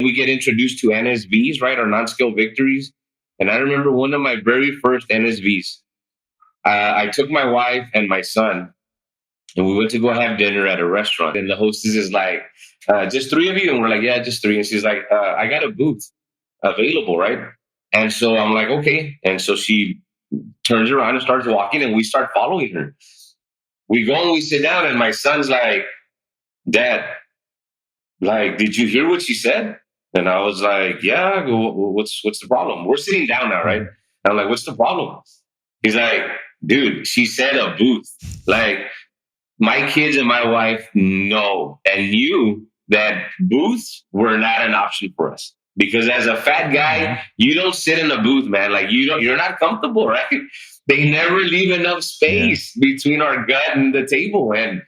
We get introduced to NSVs, right? Our non-scale victories. And I remember one of my very first NSVs. I took my wife and my son, and we went to go have dinner at a restaurant. And the hostess is like, just three of you? And we're like, yeah, just three. And she's like, I got a booth available, right? And so I'm like, okay. And so she turns around and starts walking, and we start following her. We go and we sit down, and my son's like, Dad, like, did you hear what she said? And I was like, yeah, what's the problem? We're sitting down now, right? And I'm like, what's the problem? He's like, dude, she said a booth. Like, my kids and my wife know and knew that booths were not an option for us. Because as a fat guy, you don't sit in a booth, man. Like, you're not comfortable, right? They never leave enough space between our gut and the table. And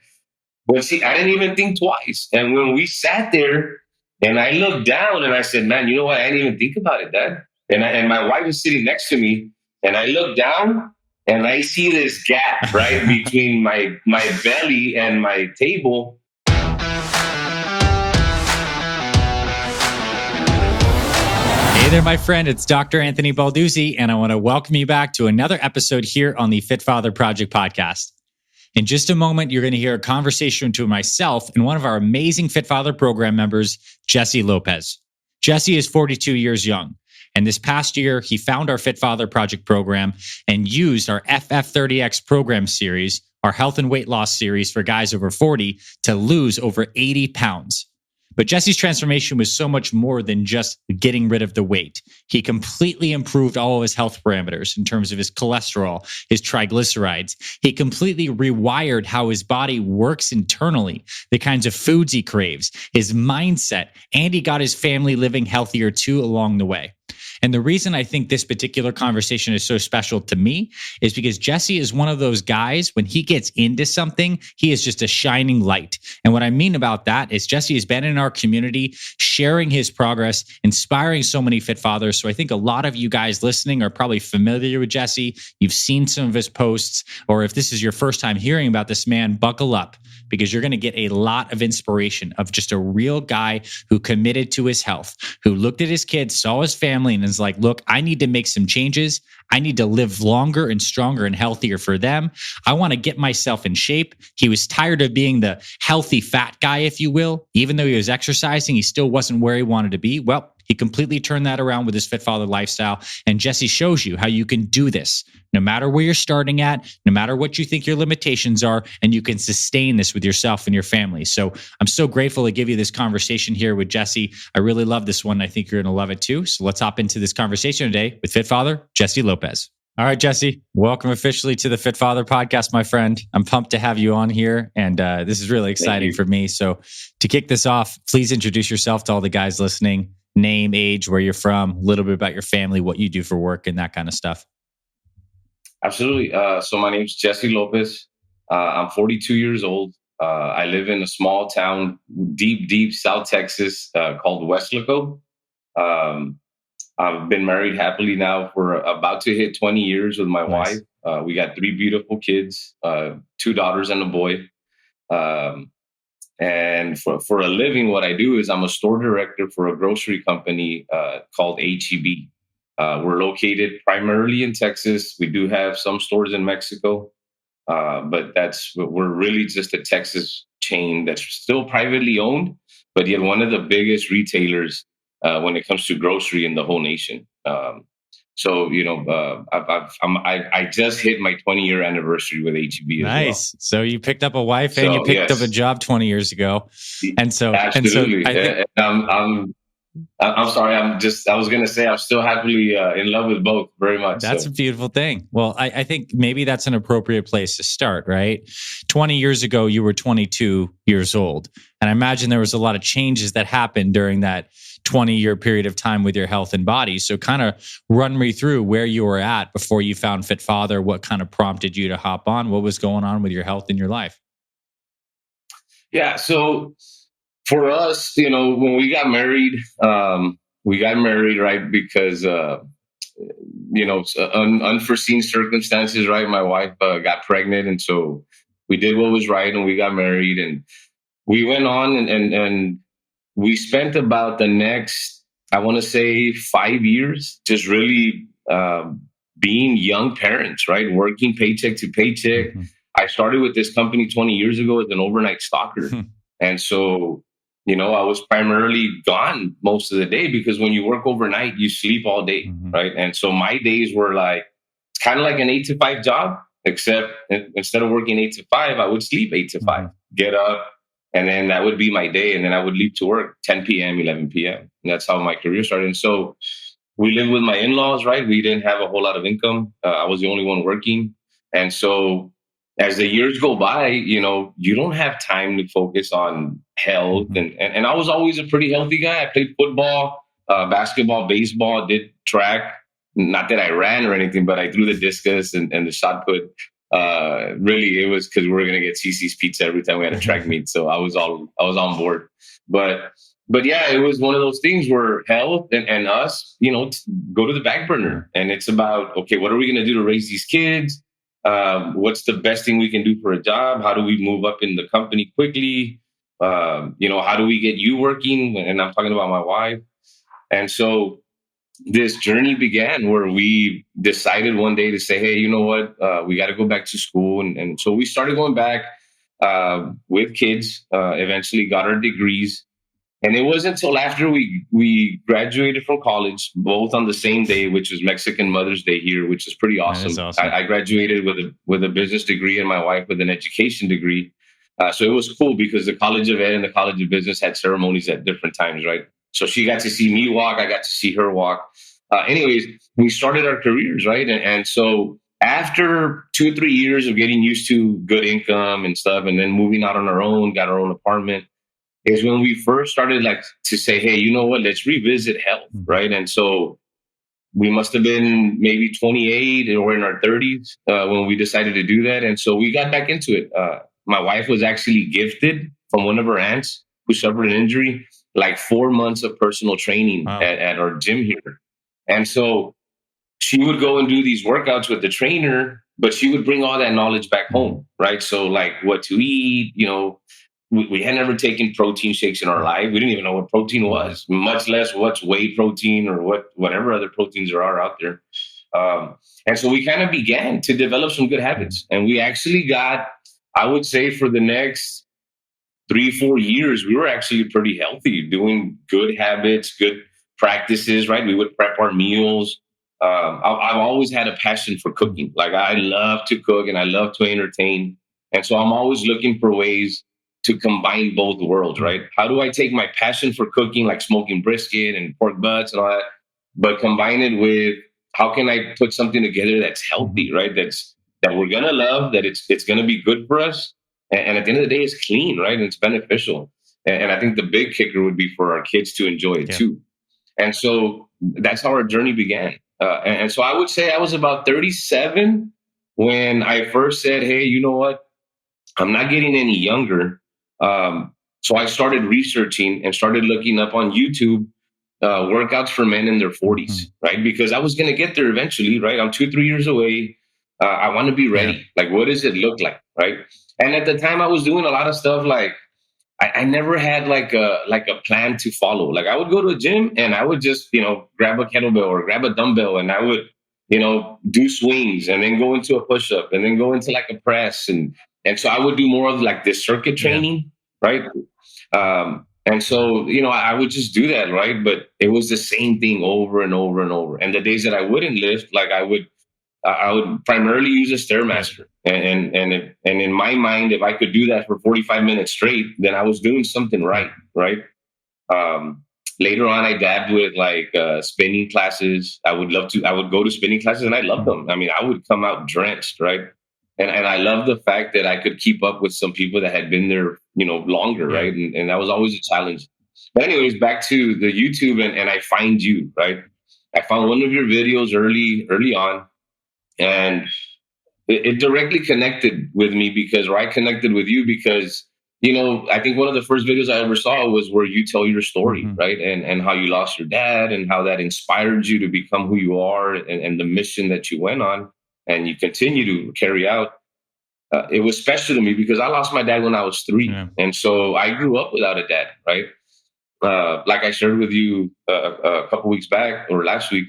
I didn't even think twice. And when we sat there and I looked down and I said, man, you know what? I didn't even think about it, Dad. And my wife was sitting next to me, and I look down and I see this gap, right, between my belly and my table. Hey there, my friend. It's Dr. Anthony Balduzzi, and I want to welcome you back to another episode here on the Fit Father Project podcast. In just a moment, you're going to hear a conversation between myself and one of our amazing Fit Father program members, Jesse Lopez. Jesse is 42 years young, and this past year, he found our Fit Father Project program and used our FF30X program series, our health and weight loss series for guys over 40, to lose over 80 pounds. But Jesse's transformation was so much more than just getting rid of the weight. He completely improved all of his health parameters in terms of his cholesterol, his triglycerides. He completely rewired how his body works internally, the kinds of foods he craves, his mindset, and he got his family living healthier too along the way. And the reason I think this particular conversation is so special to me is because Jesse is one of those guys, when he gets into something, he is just a shining light. And what I mean about that is Jesse has been in our community, sharing his progress, inspiring so many fit fathers. So I think a lot of you guys listening are probably familiar with Jesse. You've seen some of his posts, or if this is your first time hearing about this man, buckle up, because you're going to get a lot of inspiration of just a real guy who committed to his health, who looked at his kids, saw his family, and is like, look, I need to make some changes. I need to live longer and stronger and healthier for them. I want to get myself in shape. He was tired of being the healthy fat guy, if you will. Even though he was exercising, he still wasn't where he wanted to be. Well, he completely turned that around with his Fit Father lifestyle. And Jesse shows you how you can do this, no matter where you're starting at, no matter what you think your limitations are, and you can sustain this with yourself and your family. So I'm so grateful to give you this conversation here with Jesse. I really love this one. I think you're going to love it too. So let's hop into this conversation today with Fit Father, Jesse Lopez. All right, Jesse, welcome officially to the Fit Father podcast, my friend. I'm pumped to have you on here, and this is really exciting for me. So to kick this off, please introduce yourself to all the guys listening. Name, age, where you're from, a little bit about your family, what you do for work, and that kind of stuff. Absolutely. So my name's Jesse Lopez. I'm 42 years old. I live in a small town, deep South Texas, called Weslaco. I've been married happily now for about to hit 20 years with my wife. We got 3 beautiful kids, 2 daughters and a boy. And for a living, what I do is I'm a store director for a grocery company called HEB. We're located primarily in Texas. We do have some stores in Mexico, but we're really just a Texas chain that's still privately owned, but yet one of the biggest retailers when it comes to grocery in the whole nation. So, I just hit my 20-year anniversary with HEB. Nice. Well. So you picked up a wife and you picked up a job 20 years ago. Absolutely. I'm sorry. I was going to say I'm still happily in love with both very much. That's a beautiful thing. Well, I think maybe that's an appropriate place to start, right? 20 years ago, you were 22 years old. And I imagine there was a lot of changes that happened during that 20-year period of time with your health and body. So kind of run me through where you were at before you found Fit Father, what kind of prompted you to hop on, what was going on with your health in your life? Yeah. So for us, when we got married, right, because, unforeseen circumstances, right? My wife got pregnant. And so we did what was right and we got married, and we went on and we spent about the next, I want to say, 5 years just really being young parents, right? Working paycheck to paycheck. Mhm. I started with this company 20 years ago as an overnight stalker. And so, I was primarily gone most of the day because when you work overnight, you sleep all day, Mhm. right? And so my days were like, it's kind of like an 8 to 5 job, except instead of working 8 to 5, I would sleep 8 to 5, get up, and then that would be my day. And then I would leave to work 10 p.m., 11 p.m. And that's how my career started. And so we lived with my in-laws, right? We didn't have a whole lot of income. I was the only one working. And so as the years go by, you don't have time to focus on health. Mhm. And I was always a pretty healthy guy. I played football, basketball, baseball, did track. Not that I ran or anything, but I threw the discus and the shot put. Really, it was because we were going to get CC's pizza every time we had a track meet. So I was on board. But yeah, it was one of those things where health and us, go to the back burner. And it's about, okay, what are we going to do to raise these kids? What's the best thing we can do for a job? How do we move up in the company quickly? How do we get you working? And I'm talking about my wife. And so this journey began where we decided one day to say, hey, you know what? We got to go back to school. And so we started going back with kids, eventually got our degrees. And it wasn't until after we graduated from college, both on the same day, which is Mexican Mother's Day here, which is pretty That is awesome. awesome. I graduated with a business degree and my wife with an education degree. So it was cool because the College of Ed and the College of Business had ceremonies at different times, right? So she got to see me walk, I got to see her walk. Anyways, we started our careers, right? And so after 2 or 3 years of getting used to good income and stuff, and then moving out on our own, got our own apartment, is when we first started like to say, hey, you know what, let's revisit health, right? And so we must have been maybe 28 or in our 30s when we decided to do that. And so we got back into it. My wife was actually gifted from one of her aunts who suffered an injury, like 4 months of personal training Wow. at our gym here. And so she would go and do these workouts with the trainer, but she would bring all that knowledge back home, right? So like what to eat, we had never taken protein shakes in our life. We didn't even know what protein was, much less what's whey protein or whatever other proteins there are out there. And so we kind of began to develop some good habits. And we actually got, I would say, for the next 3-4 years, we were actually pretty healthy, doing good habits, good practices, right? We would prep our meals. I've always had a passion for cooking. Like I love to cook and I love to entertain. And so I'm always looking for ways to combine both worlds, right? How do I take my passion for cooking, like smoking brisket and pork butts and all that, but combine it with how can I put something together that's healthy, right? That we're gonna love, that it's gonna be good for us, and at the end of the day, it's clean, right? And it's beneficial. And I think the big kicker would be for our kids to enjoy it too. And so that's how our journey began. And so I would say I was about 37 when I first said, hey, you know what? I'm not getting any younger. So I started researching and started looking up on YouTube workouts for men in their 40s, right? Because I was going to get there eventually, right? I'm 2, 3 years away. I want to be ready. Like, what does it look like, right? And at the time, I was doing a lot of stuff like I never had like a plan to follow. Like I would go to a gym and I would just grab a kettlebell or grab a dumbbell and I would do swings and then go into a push up and then go into like a press and so I would do more of like this circuit training, right? And so I would just do that, right? But it was the same thing over and over and over. And the days that I wouldn't lift, like I would primarily use a Stairmaster, and in my mind, if I could do that for 45 minutes straight, then I was doing something right. Later on, I dabbed with like spinning classes. I would go to spinning classes, and I loved them. I mean, I would come out drenched, right? And I love the fact that I could keep up with some people that had been there, longer, right? And that was always a challenge. But anyways, back to the YouTube, and I find you, right? I found one of your videos early on. And it directly connected with me I connected with you because, I think one of the first videos I ever saw was where you tell your story, right? And how you lost your dad and how that inspired you to become who you are and the mission that you went on and you continue to carry out. It was special to me because I lost my dad when I was 3. And so I grew up without a dad, right? like I shared with you a couple weeks back or last week,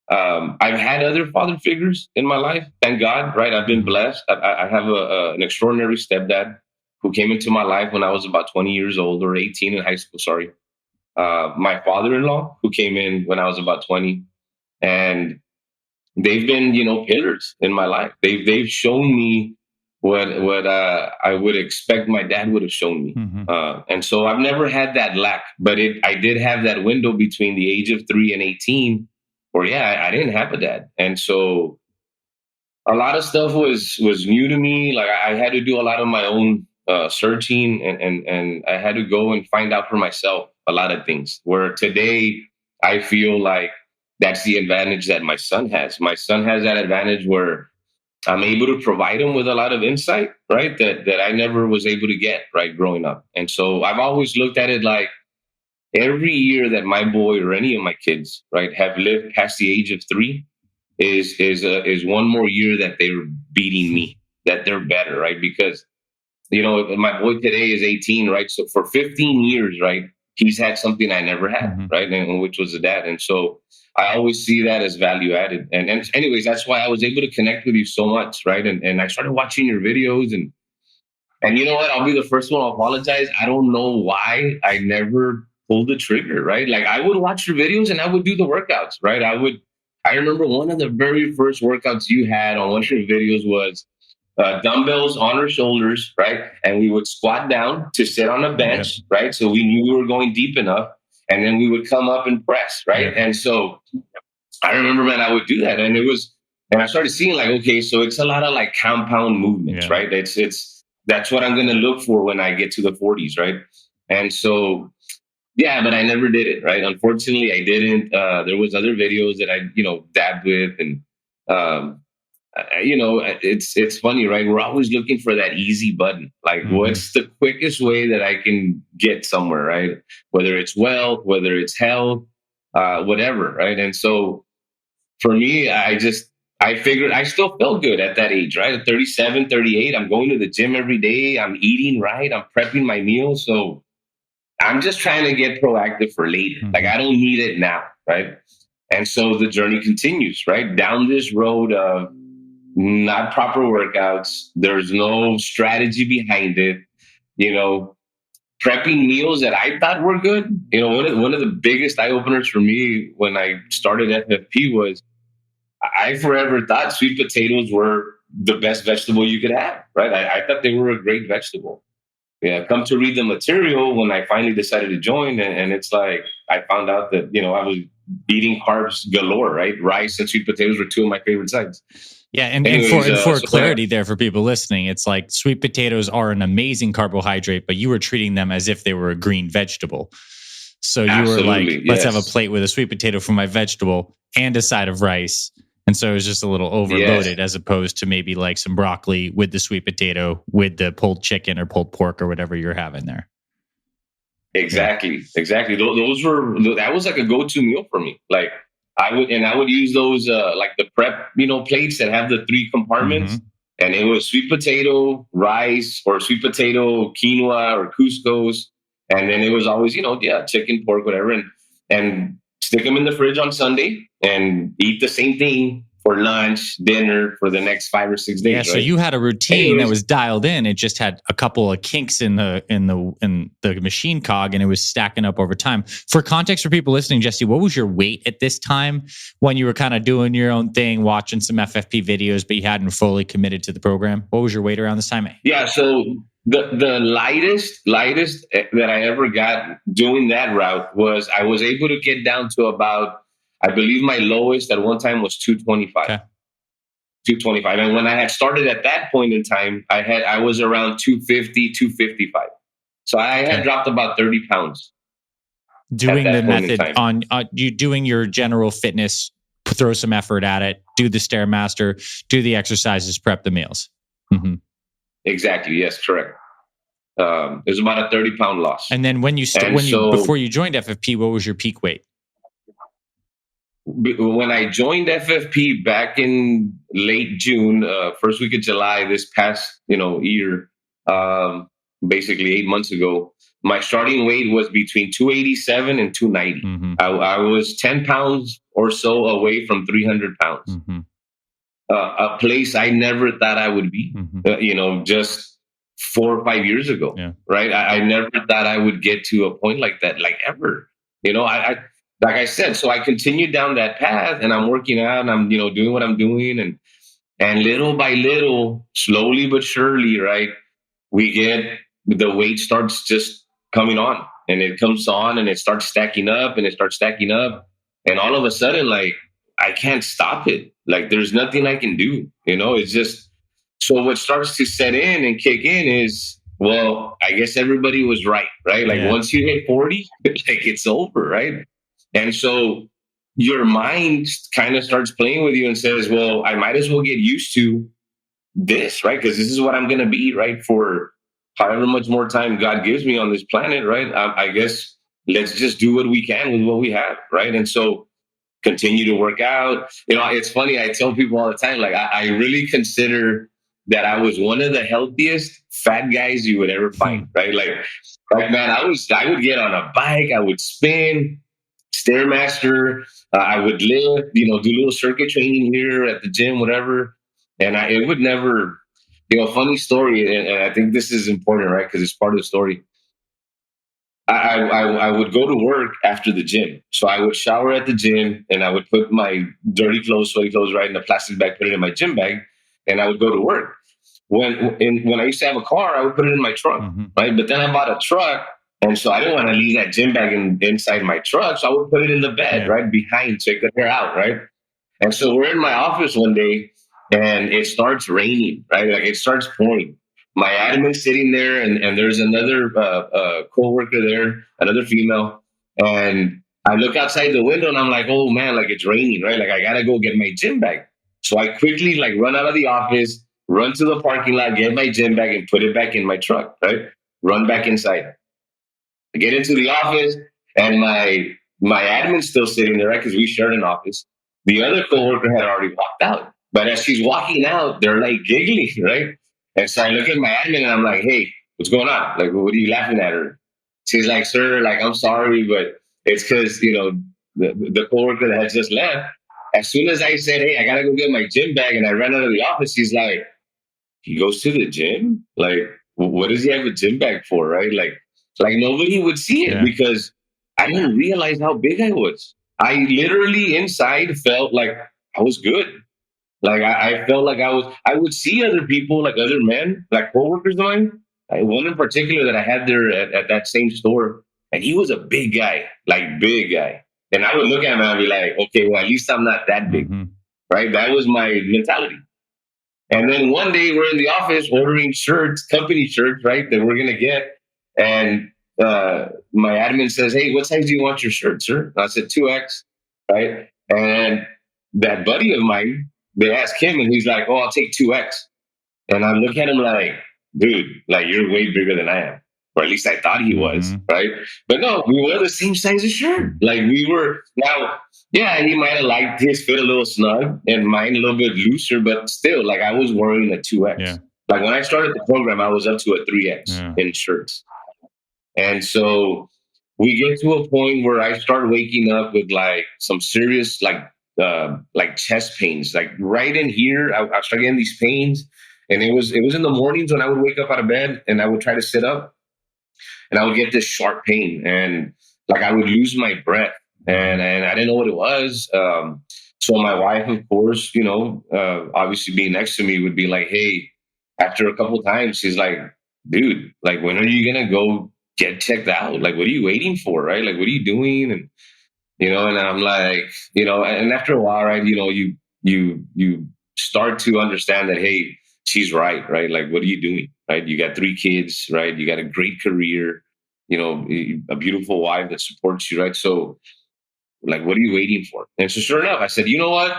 I've had other father figures in my life. Thank God, right? I've been blessed. I have an extraordinary stepdad who came into my life when I was about 20 years old or 18 in high school. Sorry. My father-in-law who came in when I was about 20, and they've been, pillars in my life. They've shown me what I would expect my dad would have shown me. And so I've never had that lack, but I did have that window between the age of 3 and 18 where, yeah, I didn't have a dad. And so a lot of stuff was new to me. Like I had to do a lot of my own searching, and I had to go and find out for myself a lot of things. Where today I feel like that's the advantage that my son has. My son has that advantage where I'm able to provide him with a lot of insight, right? That I never was able to get, right, growing up. And so I've always looked at it like every year that my boy or any of my kids, right, have lived past the age of 3 is one more year that they're beating me, that they're better, right? Because my boy today is 18, right? So for 15 years, right, he's had something I never had, right, and which was a dad. And so I always see that as value added. And anyways, that's why I was able to connect with you so much, right? And I started watching your videos, and you know what? I'll be the first one to apologize. I don't know why I never pulled the trigger, right? Like I would watch your videos and I would do the workouts, right? I remember one of the very first workouts you had on one of your videos was dumbbells on our shoulders, right? And we would squat down to sit on a bench, right? So we knew we were going deep enough. And then we would come up and press, right? And so I remember, man, I would do that. And I started seeing like, okay, so it's a lot of like compound movements, right? That's what I'm going to look for when I get to the 40s, right? And so, yeah, but I never did it, right? Unfortunately, I didn't. There was other videos that I, dabbed with, and it's funny, right? We're always looking for that easy button. Like, what's the quickest way that I can get somewhere, right? Whether it's wealth, whether it's health, whatever, right? And so for me, I figured I still felt good at that age, right? At 37, 38, I'm going to the gym every day. I'm eating right. I'm prepping my meals. So I'm just trying to get proactive for later. Like I don't need it now, right? And so the journey continues, right? Down this road of not proper workouts. There's no strategy behind it. Prepping meals that I thought were good. One of the biggest eye openers for me when I started FFP was I forever thought sweet potatoes were the best vegetable you could have, right? I thought they were a great vegetable. Yeah, come to read the material when I finally decided to join, and it's like I found out that I was eating carbs galore, right? Rice and sweet potatoes were two of my favorite sides. Yeah, and for clarity there for people listening, it's like sweet potatoes are an amazing carbohydrate, but you were treating them as if they were a green vegetable. So you were like, let's have a plate with a sweet potato for my vegetable and a side of rice. And so it was just a little overloaded as opposed to maybe like some broccoli with the sweet potato, with the pulled chicken or pulled pork or whatever you're having there. Exactly. That was like a go-to meal for me. Like I would use those like the prep, plates that have the 3 compartments. And it was sweet potato, rice, or sweet potato, quinoa, or couscous. And then it was always, chicken, pork, whatever. And stick them in the fridge on Sunday and eat the same thing for lunch, dinner for the next 5 or 6 days. Yeah, so you had a routine that was dialed in. It just had a couple of kinks in the machine cog, and it was stacking up over time. For context for people listening, Jesse, what was your weight at this time when you were kind of doing your own thing, watching some FFP videos, but you hadn't fully committed to the program? What was your weight around this time? Yeah, so the lightest that I ever got doing that route was I was able to get down to about, I believe my lowest at one time was 225. Okay. 225. And when I had started at that point in time, I was around 250, 255. So I had dropped about 30 pounds. Doing the method on you doing your general fitness, throw some effort at it, do the Stairmaster, do the exercises, prep the meals. Exactly. Yes, correct. It was about a 30-pound loss. And then before you joined FFP, what was your peak weight? When I joined FFP back in late June, first week of July, this past year, basically 8 months ago, my starting weight was between 287 and 290. I was 10 pounds or so away from 300 pounds. A place I never thought I would be, just 4 or 5 years ago, Yeah. right? I never thought I would get to a point like that, like ever. I like I said, so I continued down that path, and I'm working out, and I'm doing what I'm doing, and little by little, slowly but surely, right? We get the weight starts just coming on, and it comes on, and it starts stacking up, and it starts stacking up, and all of a sudden, like, I can't stop it. Like, there's nothing I can do. It's just, so what starts to set in and kick in is, well, I guess everybody was right, right? Like, Yeah. once you hit 40, like, it's over, right? And so your mind kind of starts playing with you and says, well, I might as well get used to this, right? Because this is what I'm going to be, right? For however much more time God gives me on this planet, right? I guess let's just do what we can with what we have, right? And so continue to work out. It's funny. I tell people all the time, like, I really consider that I was one of the healthiest fat guys you would ever find, right? Like, man, I would get on a bike, I would spin, Stairmaster, I would lift, do little circuit training here at the gym, whatever. And it would never, funny story. And I think this is important, right? Because it's part of the story. I would go to work after the gym. So I would shower at the gym, and I would put my dirty clothes, sweaty clothes, right in a plastic bag, put it in my gym bag, and I would go to work. When I used to have a car, I would put it in my trunk, right? But then I bought a truck, and so I didn't want to leave that gym bag inside my truck, so I would put it in the bed, right behind, so it could air out, right? And so we're in my office one day, and it starts raining, right? Like, it starts pouring. My admin's sitting there, and there's another coworker there, another female, and I look outside the window, and I'm like, oh man, like, it's raining, right? Like, I gotta go get my gym bag. So I quickly, like, run out of the office, run to the parking lot, get my gym bag, and put it back in my truck, right? Run back inside. I get into the office, and my admin's still sitting there, right? Because we shared an office. The other coworker had already walked out. But as she's walking out, they're like giggling, right? And so I look at my admin, and I'm like, hey, what's going on? Like, what are you laughing at her? She's like, sir, like, I'm sorry, but it's because, the coworker that had just left. As soon as I said, hey, I got to go get my gym bag, and I ran out of the office, she's like, he goes to the gym? Like, what does he have a gym bag for, right? Like nobody would see it because I didn't realize how big I was. I literally inside felt like I was good. Like, I felt like I would see other people, like other men, like coworkers of mine. One in particular that I had there at that same store, and he was a big guy, like big guy. And I would look at him and I'd be like, okay, well, at least I'm not that big, right? That was my mentality. And then one day we're in the office ordering shirts, company shirts, right, that we're going to get. And my admin says, hey, what size do you want your shirt, sir? And I said, 2X, right? And that buddy of mine, they ask him, and he's like, oh, I'll take 2X. And I look at him like, dude, like, you're way bigger than I am. Or at least I thought he was, right? But no, we were the same size of shirt. Like, we were, now, yeah, he might have liked his fit a little snug and mine a little bit looser, but still, like, I was wearing a 2X. Yeah. Like, when I started the program, I was up to a 3X in shirts. And so we get to a point where I start waking up with like some serious, like chest pains, like right in here. I start getting these pains, and it was in the mornings when I would wake up out of bed and I would try to sit up, and I would get this sharp pain, and like I would lose my breath, and I didn't know what it was. So my wife, of course, obviously being next to me, would be like, hey, after a couple of times, she's like, dude, like, when are you gonna go get checked out? Like, what are you waiting for, right? Like, what are you doing? And and I'm like, and after a while, right, you start to understand that, hey, she's right? Like, what are you doing, right? You got 3 kids, right? You got a great career, a beautiful wife that supports you, right? So, like, what are you waiting for? And so, sure enough, I said, you know what?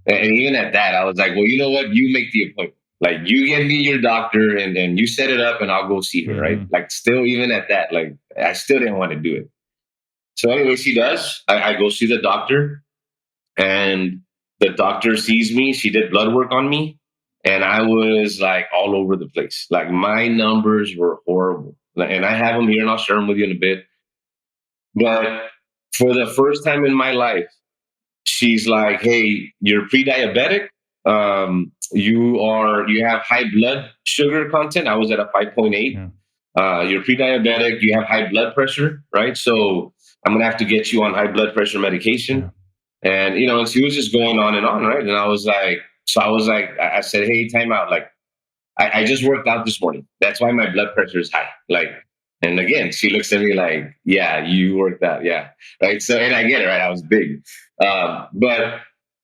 And even at that, I was like, well, you know what? You make the appointment. Like, you get me your doctor, and you set it up, and I'll go see her, right? Like, still, even at that, like, I still didn't want to do it. So anyway, she does. I go see the doctor, and the doctor sees me. She did blood work on me, and I was like all over the place. Like my numbers were horrible. And I have them here and I'll share them with you in a bit. But for the first time in my life, she's like, "Hey, you're pre-diabetic. You have high blood sugar content." I was at a 5.8. Yeah. You're pre-diabetic. You have high blood pressure, right? So I'm gonna have to get you on high blood pressure medication. And and she was just going on and on, right? And I said, "Hey, time out. Like, I just worked out this morning. That's why my blood pressure is high." Like, and again, she looks at me like, "Yeah, you worked out, yeah, right." So, and I get it, right? I was big, but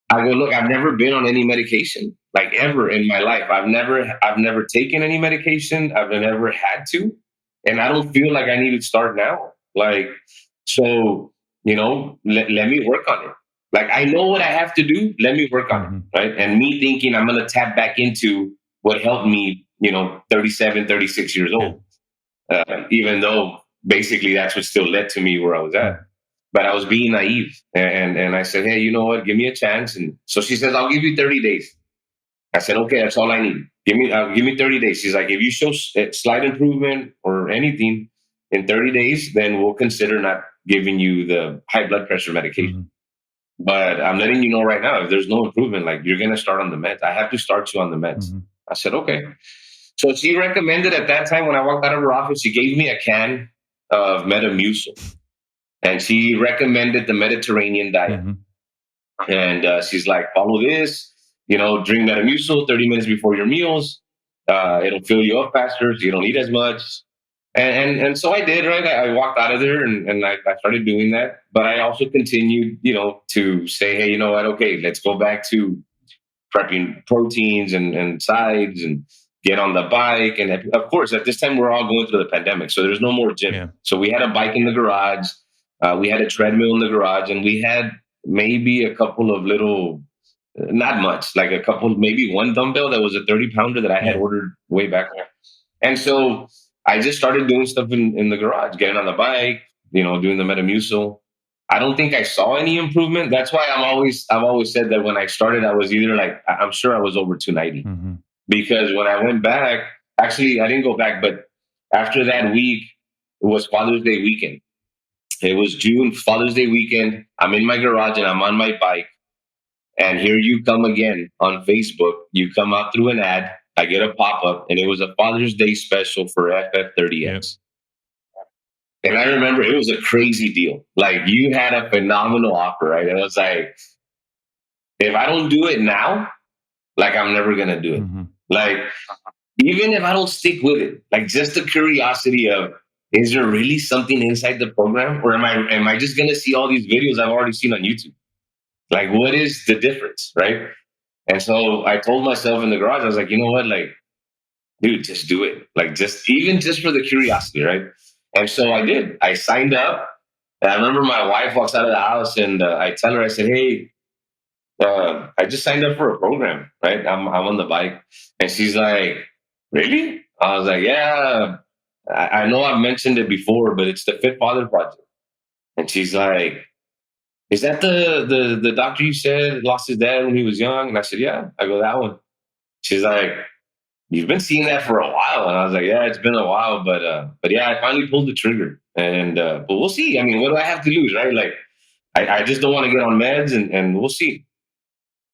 I go, "Look, I've never been on any medication, like ever in my life. I've never taken any medication. I've never had to, and I don't feel like I need to start now. Like, so let me work on it. Like, I know what I have to do. Let me work on it, right?" And me thinking I'm gonna tap back into what helped me, 37, 36 years old, even though basically that's what still led to me where I was at. But I was being naive, and I said, "Hey, you know what? Give me a chance." And so she says, "I'll give you 30 days." I said, "Okay, that's all I need. Give me 30 days." She's like, "If you show slight improvement or anything in 30 days, then we'll consider not giving you the high blood pressure medication. But I'm letting you know right now, if there's no improvement, like you're gonna start on the meds. I have to start you on the meds." I said, "Okay." So she recommended at that time when I walked out of her office, she gave me a can of Metamucil, and she recommended the Mediterranean diet. And she's like, "Follow this, drink Metamucil 30 minutes before your meals. It'll fill you up faster, so you don't eat as much." And so I did, right? I walked out of there and I started doing that. But I also continued, to say, "Hey, you know what? Okay, let's go back to prepping proteins and sides and get on the bike." And of course, at this time, we're all going through the pandemic. So there's no more gym. Yeah. So we had a bike in the garage. We had a treadmill in the garage, and we had maybe a couple of little, not much, like a couple, maybe one dumbbell that was a 30-pounder that I had ordered way back there. And so I just started doing stuff in the garage, getting on the bike, doing the Metamucil. I don't think I saw any improvement. That's why I've always said that when I started, I was either like, I'm sure I was over 290, because when I went back, actually, I didn't go back, but after that week, it was Father's Day weekend. It was June, Father's Day weekend. I'm in my garage and I'm on my bike. And here you come again on Facebook. You come out through an ad. I get a pop up, and it was a Father's Day special for FF30X. And I remember it was a crazy deal. Like, you had a phenomenal offer, right? And I was like, if I don't do it now, like, I'm never going to do it. Like, even if I don't stick with it, like, just the curiosity of, is there really something inside the program? Or am I just going to see all these videos I've already seen on YouTube? Like, what is the difference, right? And so I told myself in the garage, I was like, you know what? Like, dude, just do it. Like, even just for the curiosity, right? And so I did. I signed up. And I remember my wife walks out of the house, and I tell her, I said, "Hey, I just signed up for a program, right? I'm on the bike." And she's like, "Really?" I was like, "Yeah, I know I've mentioned it before, but it's the Fit Father Project." And she's like, "Is that the doctor you said lost his dad when he was young?" And I said, "Yeah." I go, "That one." She's like, "You've been seeing that for a while." And I was like, "Yeah, it's been a while, but yeah, I finally pulled the trigger, and but we'll see. I mean, what do I have to lose, right? Like, I just don't want to get on meds, and we'll see."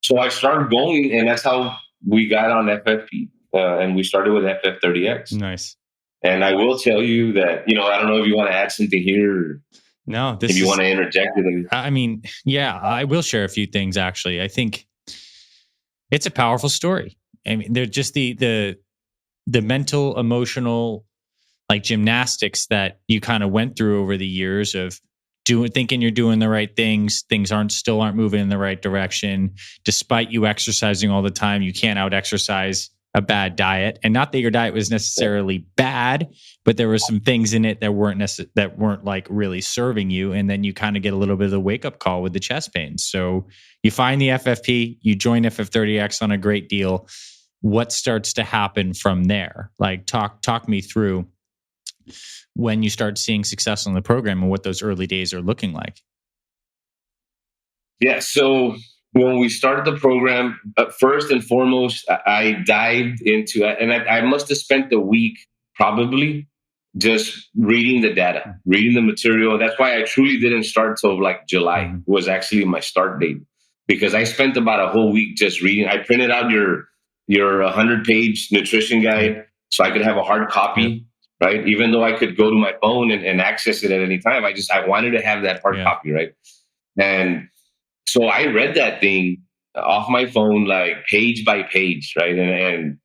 So I started going, and that's how we got on FFP, and we started with FF30X. Nice. And I will tell you that, I don't know if you want to add something here. No, if you want to interject it. I mean, yeah, I will share a few things. Actually, I think it's a powerful story. I mean, they're just the mental, emotional, like, gymnastics that you kind of went through over the years of thinking you're doing the right things. Things still aren't moving in the right direction. Despite you exercising all the time, you can't out exercise a bad diet. And not that your diet was necessarily bad, but there were some things in it that weren't like really serving you. And then you kind of get a little bit of a wake up call with the chest pains. So you find the FFP, you join FF30X on a great deal. What starts to happen from there? Like, talk me through when you start seeing success on the program and what those early days are looking like. Yeah. So when we started the program, first and foremost, I dived into it, and I must have spent the week probably just reading the data, reading the material. That's why I truly didn't start till like July was actually my start date, because I spent about a whole week just reading. I printed out your 100-page nutrition guide so I could have a hard copy, right? Even though I could go to my phone and access it at any time, I wanted to have that hard copy, right? And so I read that thing off my phone, like page by page, right? And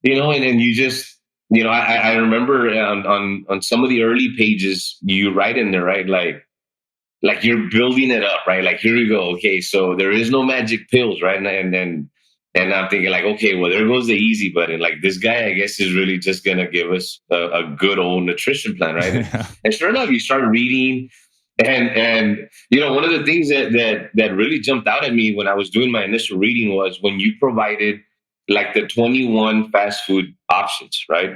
and you just, I remember on some of the early pages you write in there, right? Like you're building it up, right? Like, here we go. Okay, so there is no magic pills, right? And I'm thinking like, okay, well, there goes the easy button. Like, this guy, I guess, is really just gonna give us a good old nutrition plan, right? And sure enough, you start reading, and one of the things that really jumped out at me when I was doing my initial reading was when you provided like the 21 fast food options, right?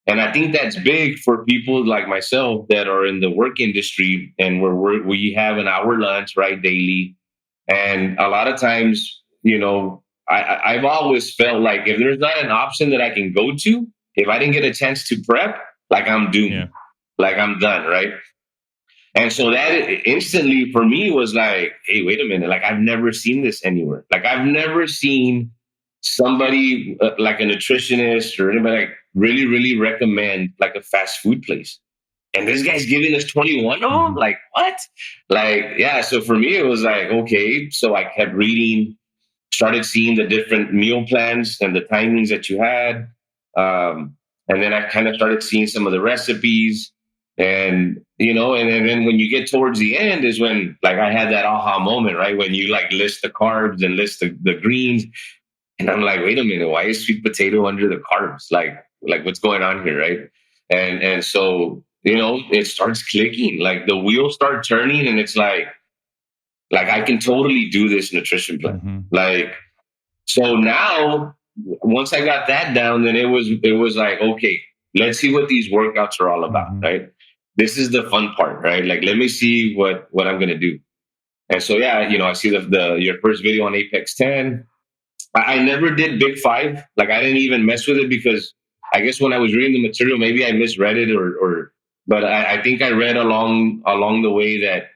And I think that's big for people like myself that are in the work industry and we have an hour lunch, right, daily. And a lot of times, I've always felt like if there's not an option that I can go to, if I didn't get a chance to prep, like I'm doomed, like I'm done, right? And so that instantly for me was like, hey, wait a minute. Like, I've never seen this anywhere. Like, I've never seen somebody like a nutritionist or anybody like really, really recommend like a fast food place. And this guy's giving us 21 of them? Like, what? Like, yeah. So for me, it was like, okay. So I kept reading, started seeing the different meal plans and the timings that you had. And then I kind of started seeing some of the recipes. And, and then when you get towards the end is when like I had that aha moment, right? When you like list the carbs and list the greens. And I'm like, wait a minute, why is sweet potato under the carbs? Like what's going on here, right? And so, it starts clicking, like the wheels start turning, and it's like I can totally do this nutrition plan. Like, so now once I got that down, then it was like, okay, let's see what these workouts are all about, right? This is the fun part, right? Like, let me see what I'm gonna do. And so yeah, I see your first video on Apex 10. I never did Big Five. Like, I didn't even mess with it because I guess when I was reading the material, maybe I misread it but I think I read along the way that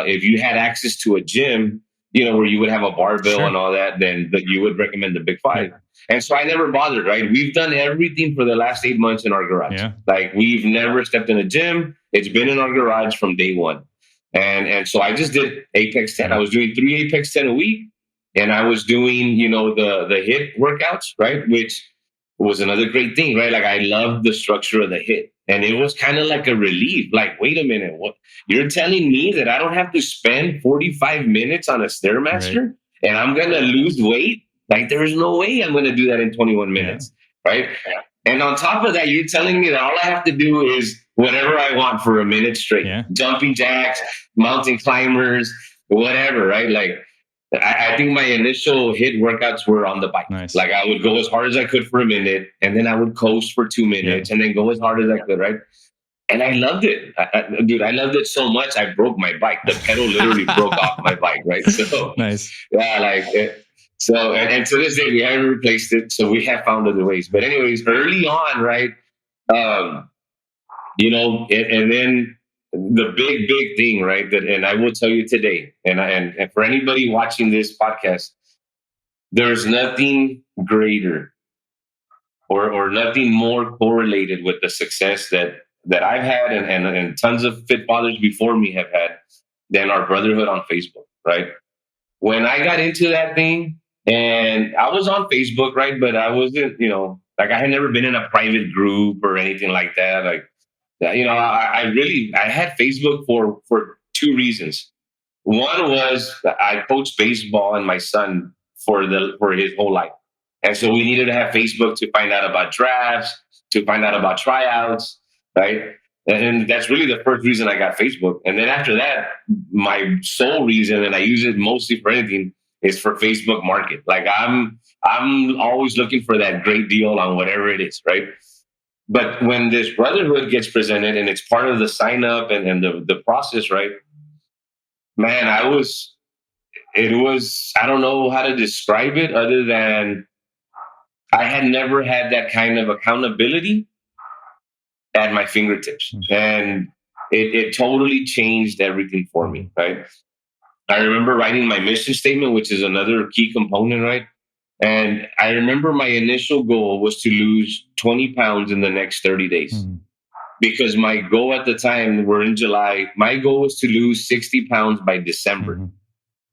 if you had access to a gym, where you would have a barbell and all that, then that you would recommend the Big Five. And so I never bothered, right? We've done everything for the last 8 months in our garage. Like, we've never stepped in a gym. It's been in our garage from day one. And so I just did Apex 10. I was doing 3 Apex 10 a week. And I was doing, the HIIT workouts, right? Which was another great thing, right? Like, I loved the structure of the HIIT. And it was kind of like a relief. Like, wait a minute, what? You're telling me that I don't have to spend 45 minutes on a Stairmaster and I'm going to lose weight? Like, there's no way I'm going to do that in 21 minutes, right? And on top of that, you're telling me that all I have to do is whatever I want for a minute straight. Jumping jacks, mountain climbers, whatever, right? Like, I think my initial HIIT workouts were on the bike. Nice. Like, I would go as hard as I could for a minute, and then I would coast for 2 minutes, and then go as hard as I could, right? And I loved it. Dude, I loved it so much, I broke my bike. The pedal literally broke off my bike, right? So, nice. Yeah, so, and to this day, we haven't replaced it, so we have found other ways. But anyways, early on, right, and then the big thing, right? And I will tell you today, and for anybody watching this podcast, there's nothing greater or nothing more correlated with the success that I've had and tons of fit fathers before me have had than our brotherhood on Facebook, right? When I got into that thing, and I was on Facebook, right? But I wasn't, like, I had never been in a private group or anything like that. Like, I had Facebook for 2 reasons. One was I coached baseball and my son for his whole life. And so we needed to have Facebook to find out about drafts, to find out about tryouts, right? And that's really the first reason I got Facebook. And then after that, my sole reason, and I use it mostly for anything, is for Facebook Market. Like, I'm always looking for that great deal on whatever it is, right? But when this brotherhood gets presented and it's part of the sign up and the process, right? Man, it was, I don't know how to describe it other than I had never had that kind of accountability at my fingertips. And it totally changed everything for me, right? I remember writing my mission statement, which is another key component, right? And I remember my initial goal was to lose 20 pounds in the next 30 days. Because my goal at the time, we're in July, my goal was to lose 60 pounds by December.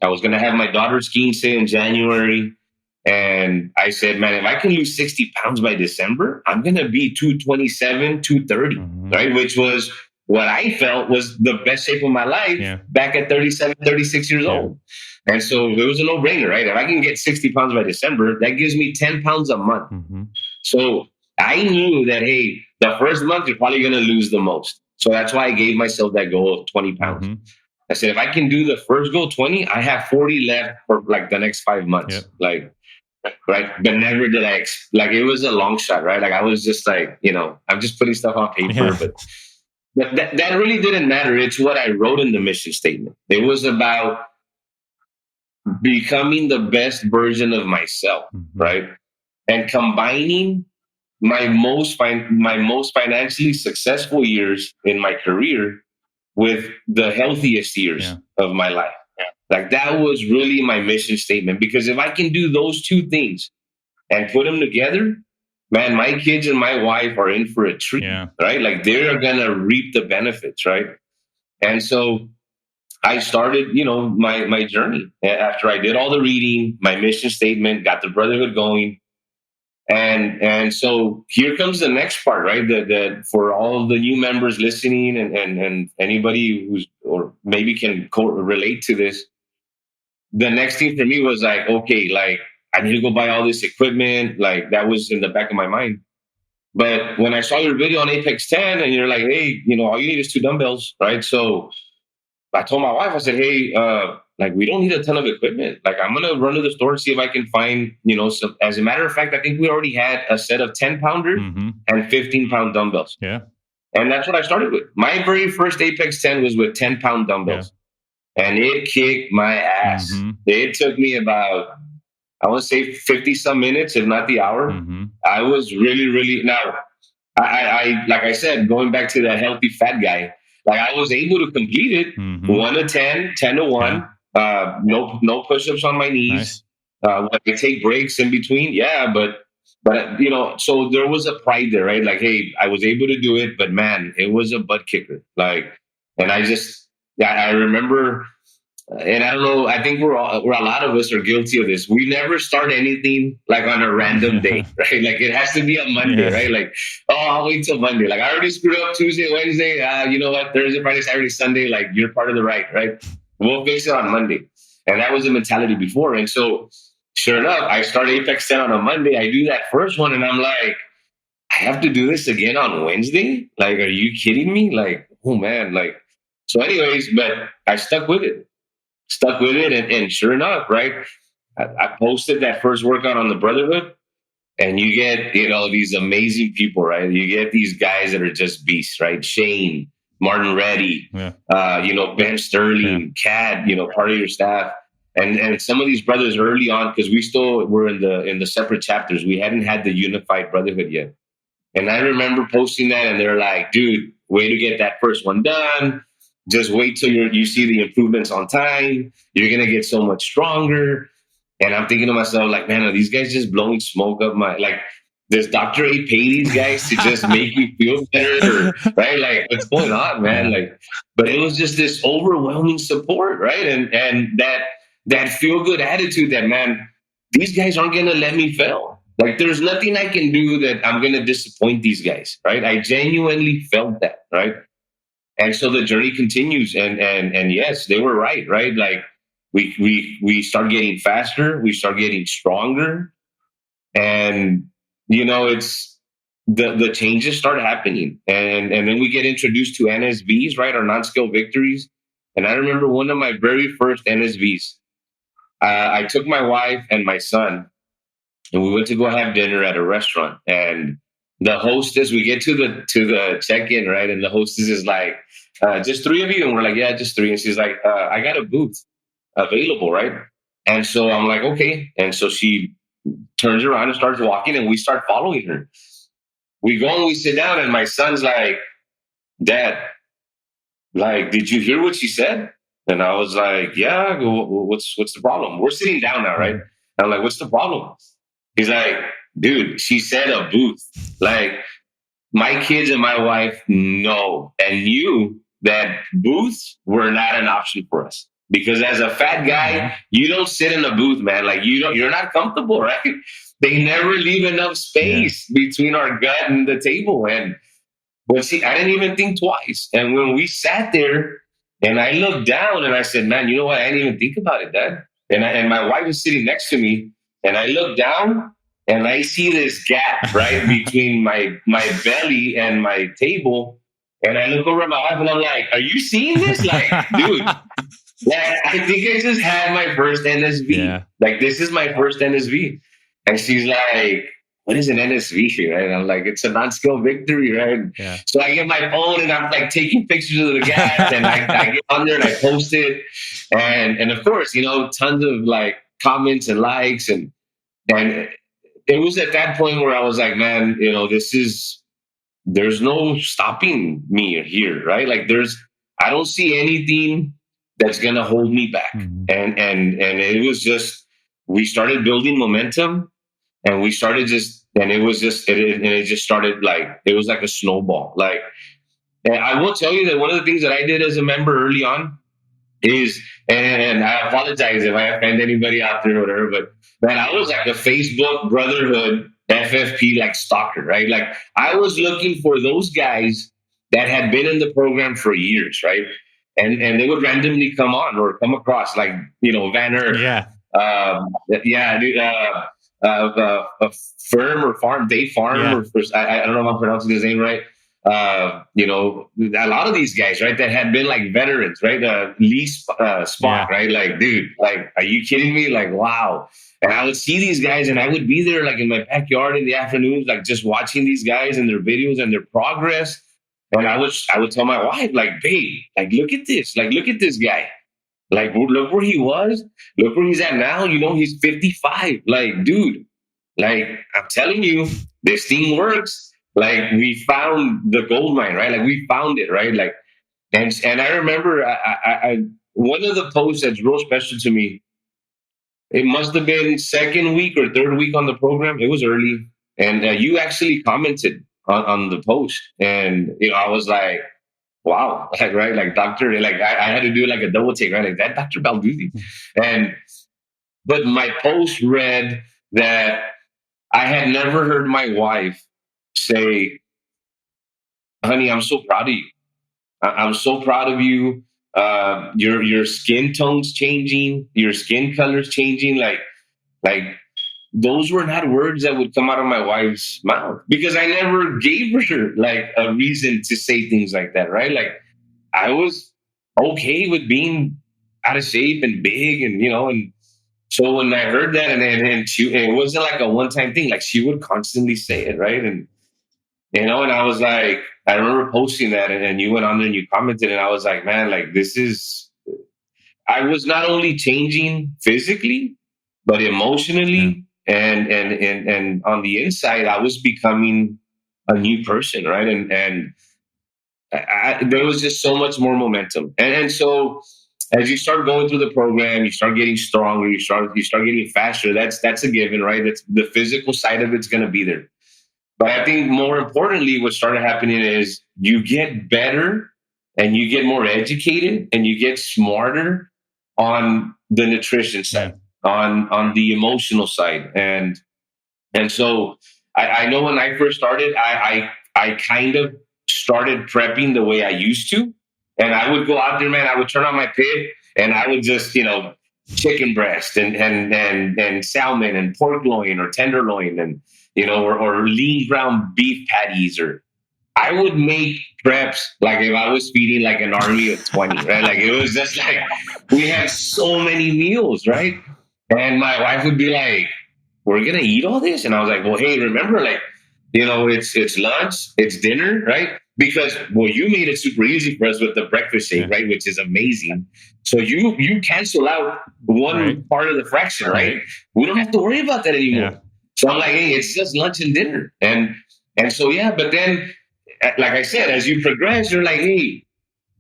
I was going to have my daughter's skiing say in January. And I said, man, if I can lose 60 pounds by December, I'm going to be 227, 230, right? Which was what I felt was the best shape of my life back at 37, 36 years old. And so it was a no-brainer, right? If I can get 60 pounds by December, that gives me 10 pounds a month. So I knew that, hey, the first month, you're probably going to lose the most. So that's why I gave myself that goal of 20 pounds. I said, if I can do the first goal, 20, I have 40 left for like the next 5 months. Like, right. But never did I, like, it was a long shot, right? Like, I was just like, I'm just putting stuff on paper, but that really didn't matter. It's what I wrote in the mission statement. It was about becoming the best version of myself, right? And combining my most financially successful years in my career with the healthiest years of my life. Like, that was really my mission statement, because if I can do those two things and put them together, man, my kids and my wife are in for a treat, right? Like, they're going to reap the benefits, right? And so I started, my journey after I did all the reading, my mission statement, got the brotherhood going. And so here comes the next part, right? That for all the new members listening and anybody who's, or maybe can relate to this, the next thing for me was like, okay, like, I need to go buy all this equipment. Like, that was in the back of my mind. But when I saw your video on Apex 10 and you're like, hey, all you need is 2 dumbbells, right? So I told my wife, I said, hey, like, we don't need a ton of equipment. Like, I'm going to run to the store, see if I can find, some. As a matter of fact, I think we already had a set of 10 pounder and 15-pound dumbbells. And that's what I started with. My very first Apex 10 was with 10-pound dumbbells. And it kicked my ass. It took me about, I want to say 50 some minutes, if not the hour. I was really, really, now, I like I said, going back to that healthy fat guy, like, I was able to complete it 1 to 10, 10 to 1. No push-ups on my knees. When I take breaks in between, but so there was a pride there, right? Like, hey, I was able to do it, but man, it was a butt kicker. Like, and I remember, and I don't know, I think we're a lot of us are guilty of this. We never start anything like on a random day, right? Like, it has to be a Monday, right? Like, oh, I'll wait till Monday. Like, I already screwed up Tuesday, Wednesday. You know what? Thursday, Friday, Saturday, Sunday. Like, you're part of the right? We'll fix it on Monday. And that was the mentality before. And so, sure enough, I start Apex 10 on a Monday. I do that first one, and I'm like, I have to do this again on Wednesday? Like, are you kidding me? Like, oh man, like, so anyways, but I stuck with it. And sure enough, right, I posted that first workout on the Brotherhood, and you get, these amazing people, right? You get these guys that are just beasts, right? Shane, Martin Reddy, Ben Sterling, Cad, part of your staff. And some of these brothers early on, because we still were in the separate chapters, we hadn't had the unified Brotherhood yet. And I remember posting that, and they're like, dude, way to get that first one done. Just wait till you see the improvements on time. You're going to get so much stronger. And I'm thinking to myself, like, man, are these guys just blowing smoke up my, like, does Dr. A pay these guys to just make me feel better? Right? Like, what's going on, man? Like, but it was just this overwhelming support, right? And that feel good attitude that, man, these guys aren't going to let me fail. Like, there's nothing I can do that I'm going to disappoint these guys, right? I genuinely felt that, right? And so the journey continues, and yes, they were right? Like, we start getting faster, we start getting stronger, and it's the changes start happening, and then we get introduced to NSVs, right? Our non-scale victories. And I remember one of my very first NSVs. I took my wife and my son, and we went to go have dinner at a restaurant, and the hostess, we get to the check-in, right? And the hostess is like, just 3 of you? And we're like, yeah, just 3. And she's like, I got a booth available, right? And so I'm like, okay. And so she turns around and starts walking, and we start following her. We go and we sit down, and my son's like, Dad, like, did you hear what she said? And I was like, yeah. I go, what's the problem? We're sitting down now, right? I'm like, what's the problem? He's like, dude, she said a booth. Like, my kids and my wife know and knew that booths were not an option for us. Because as a fat guy, you don't sit in a booth, man. Like, you're not comfortable, right? They never leave enough space between our gut and the table. And but see, I didn't even think twice. And when we sat there and I looked down and I said, man, you know what? I didn't even think about it, Dad. And my wife was sitting next to me, and I look down and I see this gap right between my belly and my table. And I look over at my wife and I'm like, are you seeing this? Like, dude, like, I think I just had my first NSV. Yeah. Like, this is my first NSV. And she's like, what is an NSV, right? And I'm like, it's a non-skill victory, right? Yeah. So I get my phone and I'm like taking pictures of the gas, and I get on there and I post it. And of course, you know, tons of like comments and likes. And it was at that point where I was like, man, you know, there's no stopping me here, right? Like, I don't see anything that's going to hold me back. And it was just, we started building momentum. And we started it just started like, it was like a snowball. Like, and I will tell you that one of the things that I did as a member early on is, and I apologize if I offend anybody out there or whatever, but man, I was like a Facebook Brotherhood FFP like stalker, right? Like, I was looking for those guys that had been in the program for years, right? And they would randomly come on or come across, like, you know, Vanner. Yeah. A firm or farm, Dave Farm, Yeah. I don't know if I'm pronouncing his name right. You know, a lot of these guys, right, that had been like veterans, right? Lee Spock, right? Like, dude, like, are you kidding me? Like, wow. And I would see these guys, and I would be there, like, in my backyard in the afternoons, like, just watching these guys and their videos and their progress. And I would tell my wife, like, babe, like, look at this, guy. Like, look where he was. Look where he's at now. You know, he's 55. Like, dude, like, I'm telling you, this thing works. Like, we found the gold mine, right? Like, we found it, right? Like, and I remember I one of the posts that's real special to me, it must have been second week or third week on the program. It was early. And you actually commented on the post. And, you know, I was like, wow, like, right? Like, doctor, like, I had to do like a double take, right? Like, that Dr. Balduzzi. But my post read that I had never heard my wife say, honey, I'm so proud of you. I'm so proud of you. Your skin tone's changing, your skin color's changing. Like those were not words that would come out of my wife's mouth, because I never gave her like a reason to say things like that, right? Like, I was okay with being out of shape and big, and, you know, and so when I heard that, and it wasn't like a one-time thing, like, she would constantly say it, right? And, you know, and I was like, I remember posting that, and you went on there and you commented, and I was like, man, like, I was not only changing physically, but emotionally. And on the inside, I was becoming a new person, right? And there was just so much more momentum. And so as you start going through the program, you start getting stronger, you start getting faster. That's a given, right? That's the physical side of it's going to be there. But I think more importantly, what started happening is you get better and you get more educated and you get smarter on the nutrition side. On the emotional side. And so I know when I first started, I kind of started prepping the way I used to. And I would go out there, man, I would turn on my pit and I would just, you know, chicken breast and salmon and pork loin or tenderloin, and, you know, or lean ground beef patties, or I would make preps like if I was feeding like an army of 20, right? Like, it was just like, we had so many meals, right? And my wife would be like, we're going to eat all this? And I was like, well, hey, remember, like, you know, it's lunch, it's dinner, right? because, well, you made it super easy for us with the breakfast shake, right? Which is amazing. So you cancel out one part of the fraction, right? We don't have to worry about that anymore. Yeah. So I'm like, hey, it's just lunch and dinner. And so, yeah, but then, like I said, as you progress, you're like, hey,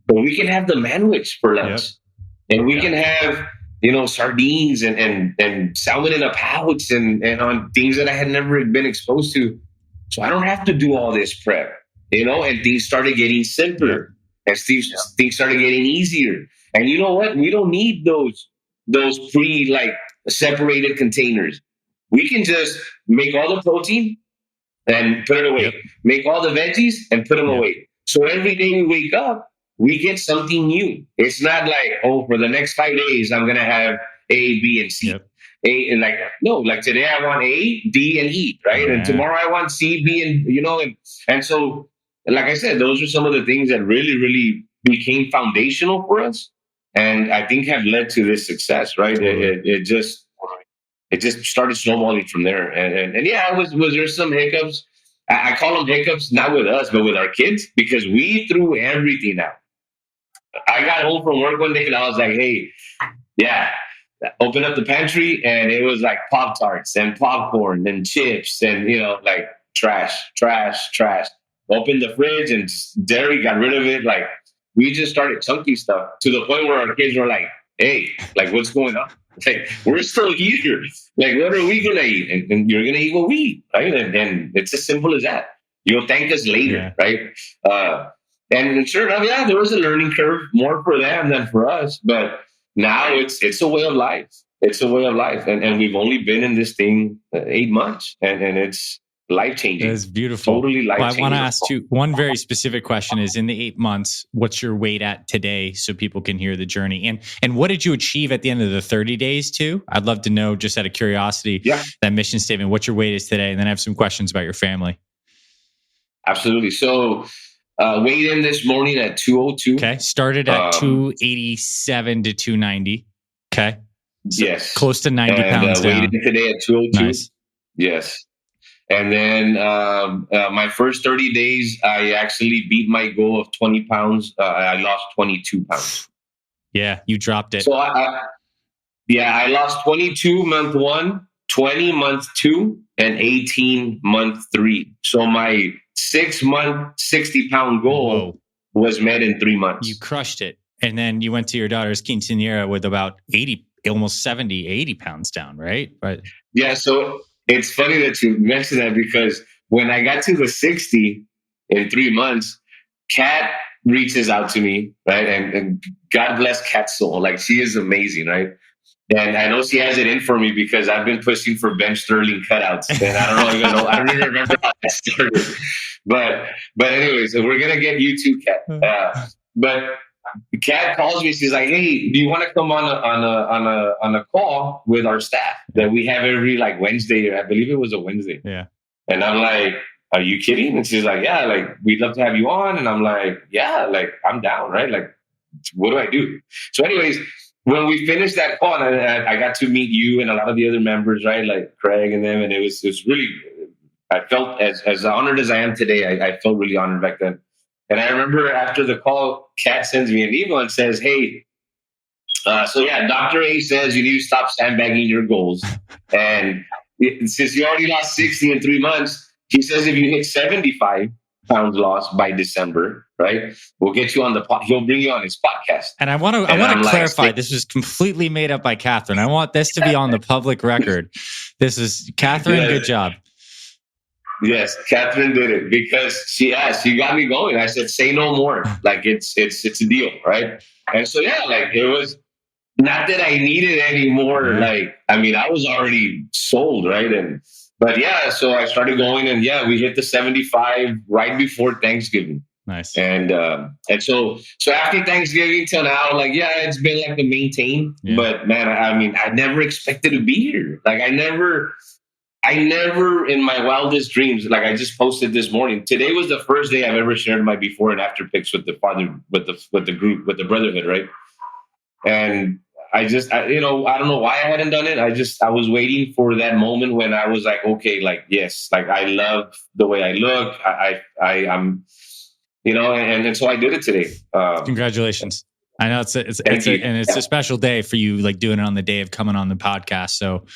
but we can have the manwich for lunch. And we can have, sardines and salmon in a pouch and on things that I had never been exposed to. So I don't have to do all this prep, and things started getting simpler and things started getting easier. And you know what? We don't need those separated containers. We can just make all the protein and put it away. Make all the veggies and put them away. So every day we wake up, we get something new. It's not like, for the next 5 days, I'm going to have A, B, and C. Like today I want A, D, and E, right? And tomorrow I want C, B, and so, like I said, those are some of the things that really, really became foundational for us. And I think have led to this success, right? It just started snowballing from there. And yeah, was there some hiccups? I call them hiccups, not with us, but with our kids, because we threw everything out. I got home from work one day and I was like, hey, open up the pantry, and it was like Pop-Tarts and popcorn and chips and, like trash. Opened the fridge and dairy, got rid of it. Like, we just started chunking stuff to the point where our kids were like, hey, like, what's going on? Like, we're still here. Like, what are we going to eat? And you're going to eat what we eat, right? And it's as simple as that. You'll thank us later, right? And sure enough, there was a learning curve, more for them than for us. But now it's a way of life. It's a way of life. And we've only been in this thing 8 months. And it's life-changing. It's beautiful. Totally life-changing. Well, I want to ask you one very specific question is, in the 8 months, what's your weight at today so people can hear the journey? And what did you achieve at the end of the 30 days too? I'd love to know, just out of curiosity, that mission statement, what your weight is today. And then I have some questions about your family. Absolutely. So weighed in this morning at 202. Okay. Started at 287 to 290. Okay. So yes. Close to 90 pounds down. Weighed in today at 202. Nice. Yes. And then my first 30 days, I actually beat my goal of 20 pounds. I lost 22 pounds. Yeah, you dropped it. So I lost 22 month 1, 20 month 2, and 18 month 3. So my 6 month, 60 pound goal was met in 3 months. You crushed it. And then you went to your daughter's quinceañera with about 80, almost 70, 80 pounds down, right? But yeah, so it's funny that you mentioned that, because when I got to the 60 in 3 months, Kat reaches out to me, right? And God bless Kat's soul. Like, she is amazing, right? And I know she has it in for me because I've been pushing for bench Sterling cutouts. And I don't even remember how that started. But anyways, we're going to get you too, Kat. But Kat calls me. She's like, hey, do you want to come on a call with our staff that we have every like Wednesday? I believe it was a Wednesday. Yeah. And I'm like, are you kidding? And she's like, yeah, like, we'd love to have you on. And I'm like, yeah, like, I'm down, right? Like, what do I do? So anyways, when we finished that call, I got to meet you and a lot of the other members, right? Like Craig and them. And it was really, I felt as honored as I am today. I felt really honored back then. And I remember after the call, Kat sends me an email and says, hey, Dr. A says you need to stop sandbagging your goals. And since you already lost 60 in 3 months, he says if you hit 75 pounds lost by December, right, we'll get you on the he'll bring you on his podcast. And I want to clarify, this was completely made up by Catherine. I want this to be on the public record. This is Catherine. Good job. Yes, Catherine did it because she got me going. I said, say no more. Like, it's a deal, right? And so, like, it was not that I needed any more. Like, I mean, I was already sold, right? But so I started going, and we hit the 75 right before Thanksgiving. Nice. And so after Thanksgiving till now, like, it's been like a maintain. Yeah. But man, I mean, I never expected to be here. Like, I never in my wildest dreams, like I just posted this morning. Today was the first day I've ever shared my before and after pics with the group, with the brotherhood, right? And I don't know why I hadn't done it. I was waiting for that moment when I was like, okay, like, yes, like, I love the way I look. I'm, and so I did it today. Congratulations. I know it's Thank you. a special day for you, like doing it on the day of coming on the podcast. So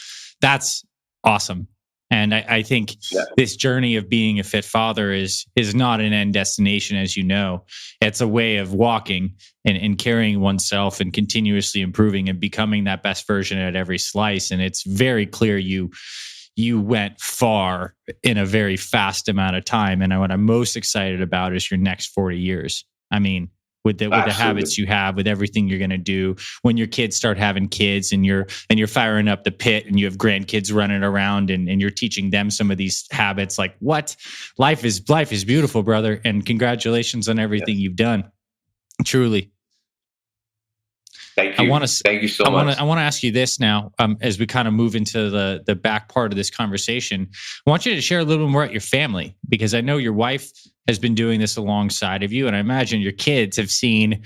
that's awesome. And I think this journey of being a fit father is not an end destination, as you know. It's a way of walking and carrying oneself and continuously improving and becoming that best version at every slice. And it's very clear you went far in a very fast amount of time. And what I'm most excited about is your next 40 years. I mean, with the habits you have, with everything you're going to do, when your kids start having kids and you're firing up the pit and you have grandkids running around and you're teaching them some of these habits, like what life is beautiful, brother. And congratulations on everything you've done. Truly. Thank you. Thank you so much. I want to ask you this now, as we kind of move into the back part of this conversation. I want you to share a little bit more about your family, because I know your wife has been doing this alongside of you, and I imagine your kids have seen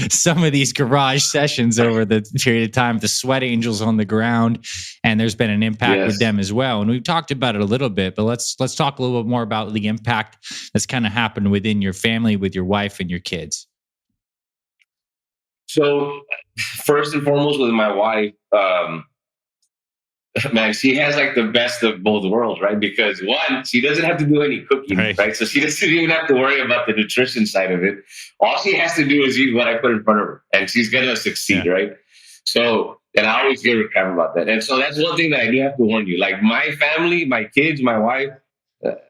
some of these garage sessions over the period of time, the sweat angels on the ground, and there's been an impact with them as well. And we've talked about it a little bit, but let's talk a little bit more about the impact that's kind of happened within your family with your wife and your kids. So first and foremost with my wife, man, she has like the best of both worlds, right? Because one, she doesn't have to do any cooking, right? So she doesn't even have to worry about the nutrition side of it. All she has to do is eat what I put in front of her, and she's going to succeed, right? So, and I always give her crap about that. And so that's one thing that I do have to warn you. Like my family, my kids, my wife,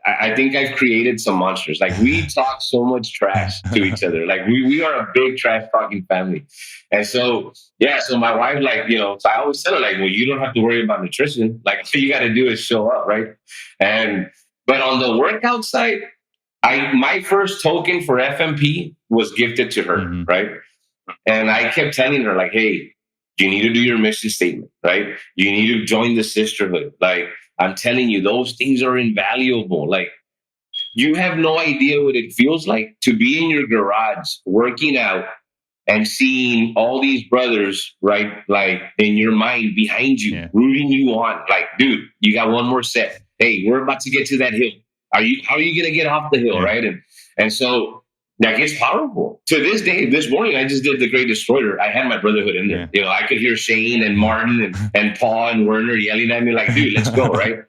I think I've created some monsters. Like we talk so much trash to each other. Like we are a big trash talking family. And so, so my wife, like, so I always tell her, like, well, you don't have to worry about nutrition. Like all you got to do is show up. Right. But on the workout side, my first token for FMP was gifted to her. Mm-hmm. Right. And I kept telling her, like, hey, you need to do your mission statement. Right. You need to join the sisterhood. Like, I'm telling you, those things are invaluable. Like, you have no idea what it feels like to be in your garage working out and seeing all these brothers, right? Like in your mind behind you, rooting you on. Like, dude, you got one more set. Hey, we're about to get to that hill. How are you going to get off the hill, right? And so that gets powerful. To this day, this morning, I just did the Great Destroyer. I had my brotherhood in there. I could hear Shane and Martin and Paul and Werner yelling at me like, dude, let's go, right?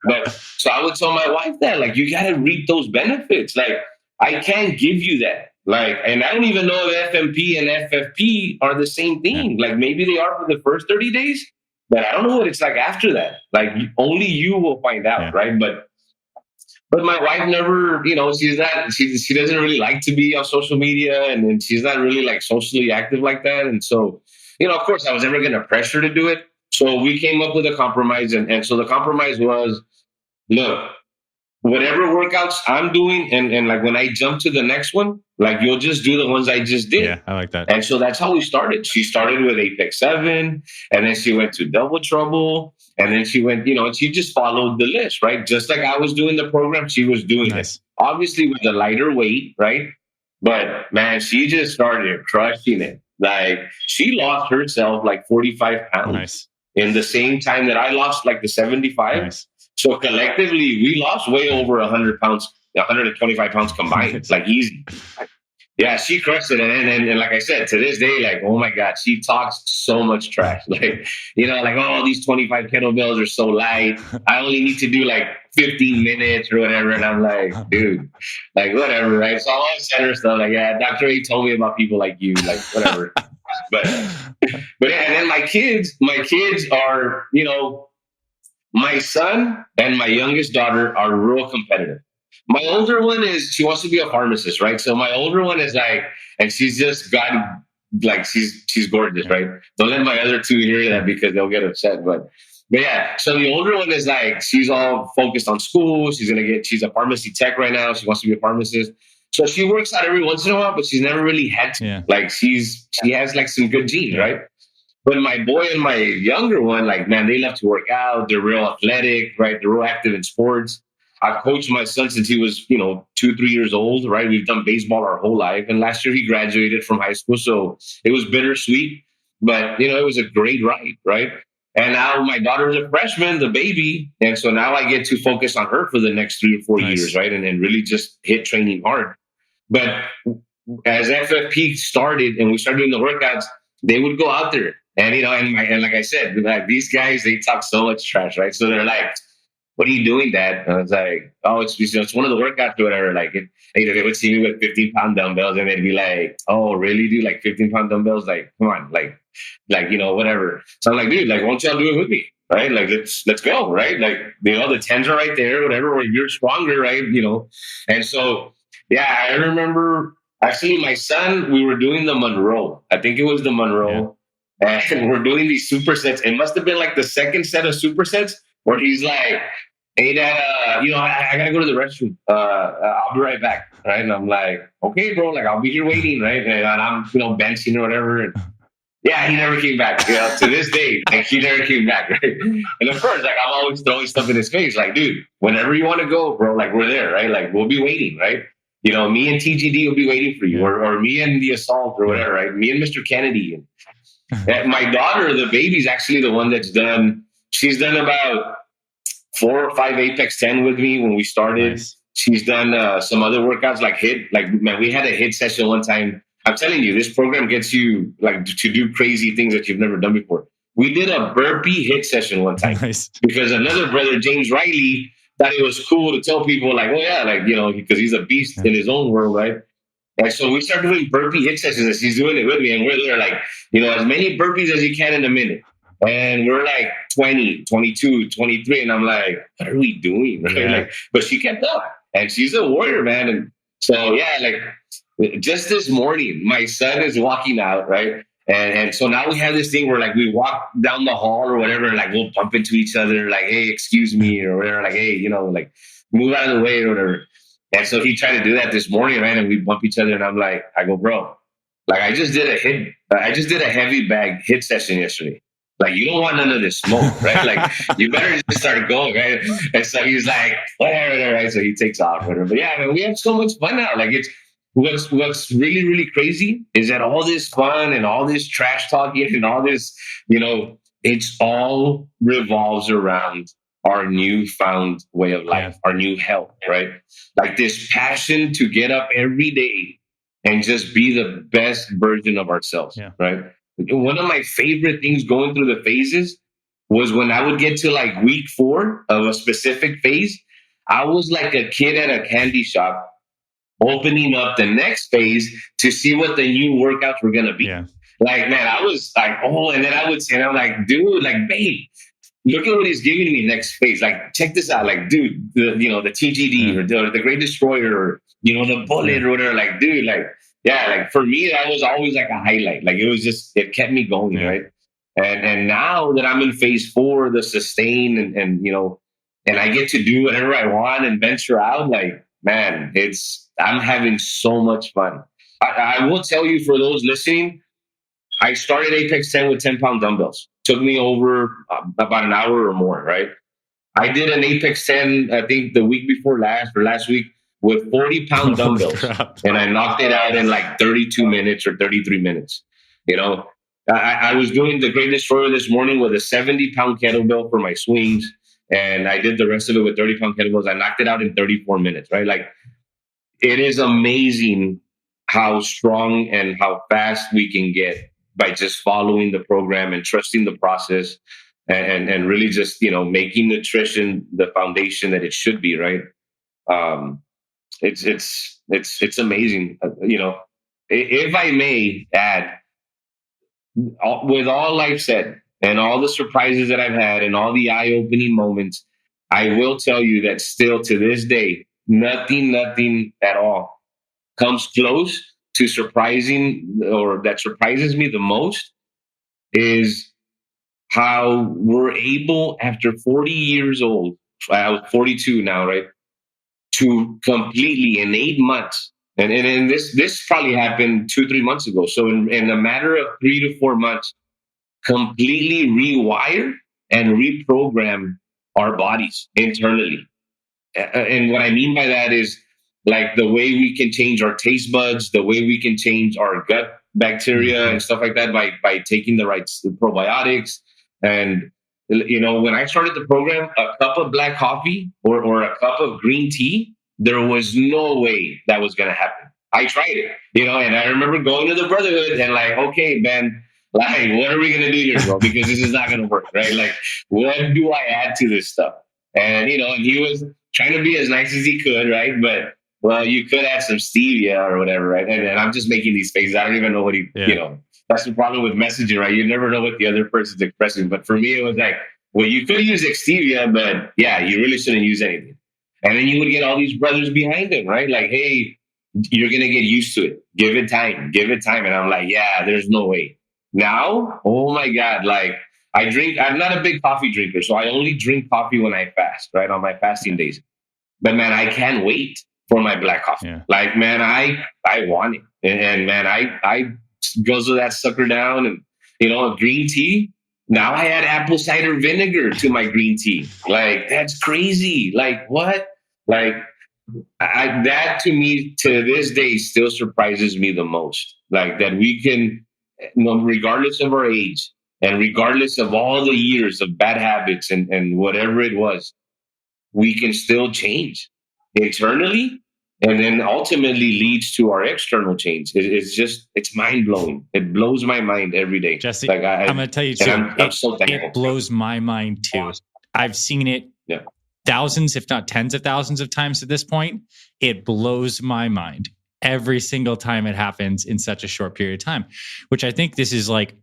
But so I would tell my wife that, like, you got to reap those benefits. Like, I can't give you that. Like, and I don't even know if FMP and FFP are the same thing. Like, maybe they are for the first 30 days, but I don't know what it's like after that. Like, only you will find out, right? But my wife never, she doesn't really like to be on social media, and she's not really like socially active like that. And so, of course I was never going to pressure her to do it. So we came up with a compromise. And so the compromise was, look, whatever workouts I'm doing, and like when I jump to the next one, like you'll just do the ones I just did. Yeah, I like that. And so that's how we started. She started with Apex 7, and then she went to Double Trouble, and then she went, and she just followed the list, right? Just like I was doing the program, she was doing it. Obviously with a lighter weight, right? But man, she just started crushing it. Like she lost herself like 45 pounds in the same time that I lost like the 75. So collectively, we lost way over 100 pounds, 125 pounds combined. It's like easy. Yeah, she crushed it. And like I said, to this day, like, oh my God, she talks so much trash. Like, like, oh, these 25 kettlebells are so light. I only need to do like 15 minutes or whatever. And I'm like, dude, like, whatever, right? So I always send her stuff like, yeah, Dr. A told me about people like you, like, whatever. but yeah, and then my kids are, my son and my youngest daughter are real competitive. My older one she wants to be a pharmacist, right? So my older one is like, and she's just got, like, she's gorgeous, right? Don't let my other two hear that because they'll get upset. But yeah, so the older one is like, she's all focused on school. She's a pharmacy tech right now. She wants to be a pharmacist. So she works out every once in a while, but she's never really had to. Yeah. Like she has like some good genes, right? But my boy and my younger one, like, man, they love to work out. They're real athletic, right? They're real active in sports. I've coached my son since he was, 2-3 years old, right? We've done baseball our whole life. And last year he graduated from high school. So it was bittersweet, but, it was a great ride, right? And now my daughter's a freshman, the baby. And so now I get to focus on her for the next 3 or 4 years, right? And really just hit training hard. But as FFP started and we started doing the workouts, they would go out there. And and like I said, like these guys, they talk so much trash, right? So they're like, "What are you doing, Dad?" And I was like, "Oh, it's one of the workouts or whatever." Like, they would see me with 15-pound dumbbells, and they'd be like, "Oh, really, dude? Like 15-pound dumbbells? Like, come on, like whatever." So I'm like, "Dude, like, why don't y'all do it with me?" Right? Like, let's go, right? Like, the tens are right there, whatever. Or you're stronger, right? And so, yeah, I remember actually my son. We were doing the Monroe. I think it was the Monroe, and we're doing these supersets. It must have been like the second set of supersets where he's like, "Hey, Dad, I gotta go to the restroom. I'll be right back." Right? And I'm like, "Okay, bro. Like, I'll be here waiting." Right? And I'm, benching or whatever. And yeah, he never came back. To this day, like, he never came back. Right? And of course, like, I'm always throwing stuff in his face. Like, "Dude, whenever you want to go, bro, like, we're there. Right? Like, we'll be waiting. Right? Me and TGD will be waiting for you, or me and the Assault or whatever. Right? Me and Mr. Kennedy." And my daughter, the baby's actually the one that's done. She's done about 4 or 5 Apex 10 with me when we started. Nice. She's done some other workouts like HIIT. Like, man, we had a HIIT session one time. I'm telling you, this program gets you like to do crazy things that you've never done before. We did a burpee HIIT session one time Nice. because another brother, James Riley, thought it was cool to tell people like, "Oh yeah, like, because he's a beast in his own world, right?" And so we started doing burpee HIIT sessions, and she's doing it with me, and we're there like, as many burpees as you can in a minute. And we're like 20, 22, 23. And I'm like, "What are we doing?" Right? Yeah. Like, but she kept up, and she's a warrior, man. And so, yeah, like just this morning, my son is walking out, right? And so now we have this thing where like we walk down the hall or whatever, and like we'll bump into each other, like, "Hey, excuse me," or whatever, like, "Hey, like move out of the way," or whatever. And so he tried to do that this morning, right? And we bump each other, and I go, "Bro, like I just did a heavy bag HIIT session yesterday. Like, you don't want none of this smoke, right? Like, you better just start going, right?" And so he's like, "Whatever," right? So he takes off, whatever. But yeah, man, we have so much fun now. Like, it's what's really, really crazy is that all this fun and all this trash talking and all this, it's all revolves around our newfound way of life, our new health, right? Like this passion to get up every day and just be the best version of ourselves, right? One of my favorite things going through the phases was when I would get to like week 4 of a specific phase, I was like a kid at a candy shop opening up the next phase to see what the new workouts were going to be. Yeah. Like, man, I was like, oh, and then I would say, and I'm like, "Dude, like, babe, look at what he's giving me next phase. Like, check this out. Like, dude, the TGD or the Great Destroyer or, the Bullet or whatever. Like, dude, like, yeah, like for me, that was always like a highlight. Like, it kept me going, right? And now that I'm in phase 4, the sustain and I get to do whatever I want and venture out, like, man, I'm having so much fun. I will tell you, for those listening, I started Apex 10 with 10-pound dumbbells. Took me over about an hour or more, right? I did an Apex 10, I think the week before last or last week, with 40-pound dumbbells. And I knocked it out in like 32 minutes or 33 minutes. I was doing the Great Destroyer this morning with a 70-pound kettlebell for my swings. And I did the rest of it with 30-pound kettlebells. I knocked it out in 34 minutes, right? Like, it is amazing how strong and how fast we can get by just following the program and trusting the process and really just, making nutrition the foundation that it should be, right? It's amazing. If I may add, with all I've said and all the surprises that I've had and all the eye-opening moments, I will tell you that still to this day, nothing at all comes close to surprising, or that surprises me the most, is how we're able, after 40 years old, I was 42 now, right? To completely, in 8 months, and this probably happened 2-3 months ago. So in a matter of 3 to 4 months, completely rewire and reprogram our bodies internally. And what I mean by that is, like, the way we can change our taste buds, the way we can change our gut bacteria and stuff like that by taking the right probiotics. And, when I started the program, a cup of black coffee or a cup of green tea, there was no way that was going to happen. I tried it, and I remember going to the Brotherhood and like, okay, man, like, what are we going to do here, bro? Because this is not going to work, right? Like, what do I add to this stuff? And, and he was trying to be as nice as he could, right? But, well, you could add some stevia or whatever, right? And I'm just making these faces. I don't even know what that's the problem with messaging, right? You never know what the other person's expressing. But for me, it was like, well, you could use stevia, but yeah, you really shouldn't use anything. And then you would get all these brothers behind him, right? Like, hey, you're going to get used to it. Give it time. Give it time. And I'm like, yeah, there's no way. Now, oh my God, like I'm not a big coffee drinker. So I only drink coffee when I fast, right? On my fasting days. But man, I can't wait for my black coffee. Yeah. Like, man, I want it. And man, I guzzle that sucker down and, green tea. Now I add apple cider vinegar to my green tea. Like, that's crazy. Like, what? Like, that to me, to this day, still surprises me the most. Like, that we can, regardless of our age and regardless of all the years of bad habits and whatever it was, we can still change internally, and then ultimately leads to our external change. It's mind blowing. It blows my mind every day. Jesse, like I'm going to tell you too. I'm so thankful. It blows my mind too. I've seen it thousands, if not tens of thousands of times at this point. It blows my mind every single time it happens in such a short period of time, which I think this is like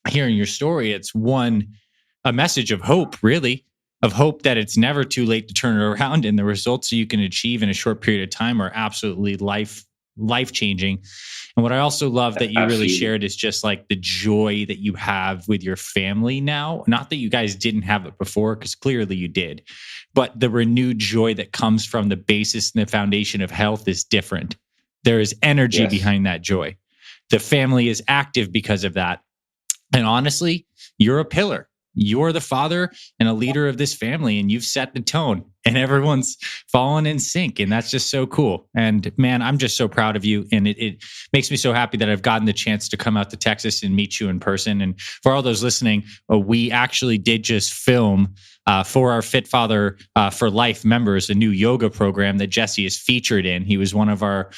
hearing your story. It's a message of hope, really. Of hope that it's never too late to turn it around, and the results you can achieve in a short period of time are absolutely life changing. And what I also love that you really shared is just like the joy that you have with your family now. Not that you guys didn't have it before, because clearly you did, but the renewed joy that comes from the basis and the foundation of health is different. There is energy behind that joy. The family is active because of that. And honestly, you're a pillar. You're the father and a leader of this family, and you've set the tone, and everyone's fallen in sync. And that's just so cool. And man, I'm just so proud of you. And it makes me so happy that I've gotten the chance to come out to Texas and meet you in person. And for all those listening, we actually did just film for our Fit Father for Life members, a new yoga program that Jesse is featured in. He was one of our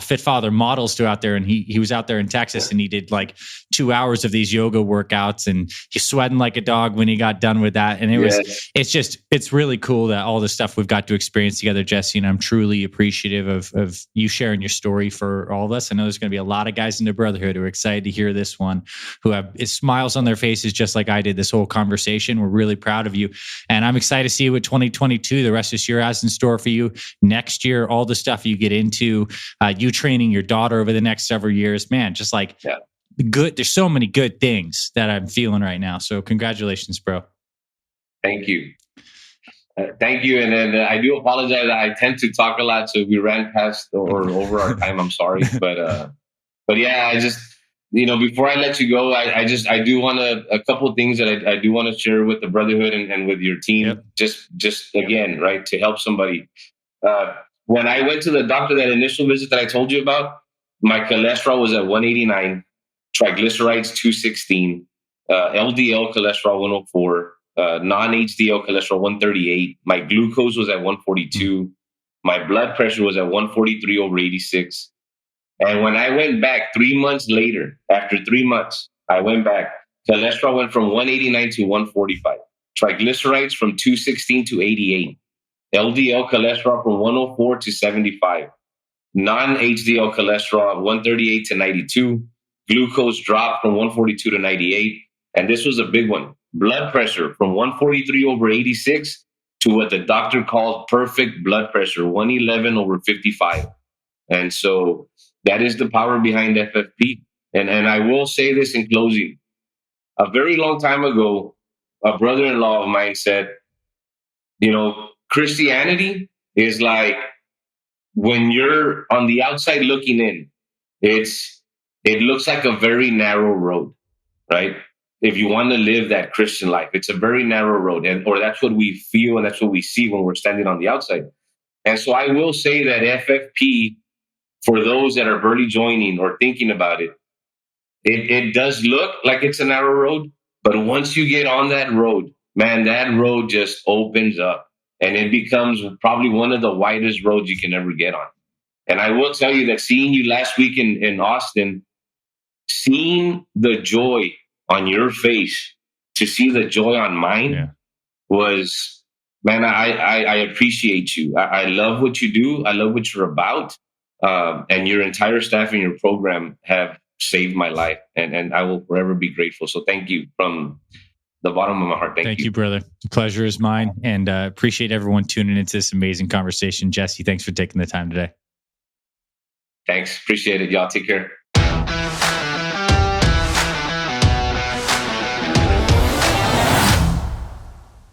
Fit Father models to out there, and he was out there in Texas, and he did like 2 hours of these yoga workouts, and he's sweating like a dog when he got done with that. And it's really cool that all the stuff we've got to experience together, Jesse, and I'm truly appreciative of you sharing your story for all of us. I know there's going to be a lot of guys in the Brotherhood who are excited to hear this one, who have smiles on their faces just like I did this whole conversation. We're really proud of you. And I'm excited to see what 2022, the rest of this year, has in store for you. Next year, all the stuff you get into, you training your daughter over the next several years, man, just like good. There's so many good things that I'm feeling right now. So congratulations, bro. Thank you. Thank you. And then I do apologize. I tend to talk a lot, so if we ran past or over our time, I'm sorry. But yeah, I just, before I let you go, I do want a couple of things that I do want to share with the Brotherhood and with your team. Yep. Just again, right, to help somebody. When I went to the doctor, that initial visit that I told you about, my cholesterol was at 189, triglycerides 216, LDL cholesterol 104. Non-HDL cholesterol 138. My glucose was at 142. My blood pressure was at 143 over 86. And when I went back 3 months later, after 3 months, I went back. Cholesterol went from 189 to 145. Triglycerides from 216 to 88. LDL cholesterol from 104 to 75. Non-HDL cholesterol 138 to 92. Glucose dropped from 142 to 98. And this was a big one. Blood pressure from 143 over 86 to what the doctor called perfect blood pressure, 111 over 55. And so that is the power behind FFP. And I will say this in closing. A very long time ago, a brother-in-law of mine said, Christianity is like when you're on the outside looking in, it looks like a very narrow road, right? If you want to live that Christian life, it's a very narrow road, or that's what we feel and that's what we see when we're standing on the outside. And so I will say that FFP, for those that are barely joining or thinking about it, it does look like it's a narrow road, but once you get on that road, man, that road just opens up and it becomes probably one of the widest roads you can ever get on. And I will tell you that seeing you last week in Austin, seeing the joy on your face, to see the joy on mine was, man, I appreciate you. I love what you do. I love what you're about. And your entire staff and your program have saved my life. And I will forever be grateful. So thank you from the bottom of my heart. Thank you, brother. The pleasure is mine. And appreciate everyone tuning into this amazing conversation. Jesse, thanks for taking the time today. Thanks. Appreciate it. Y'all take care.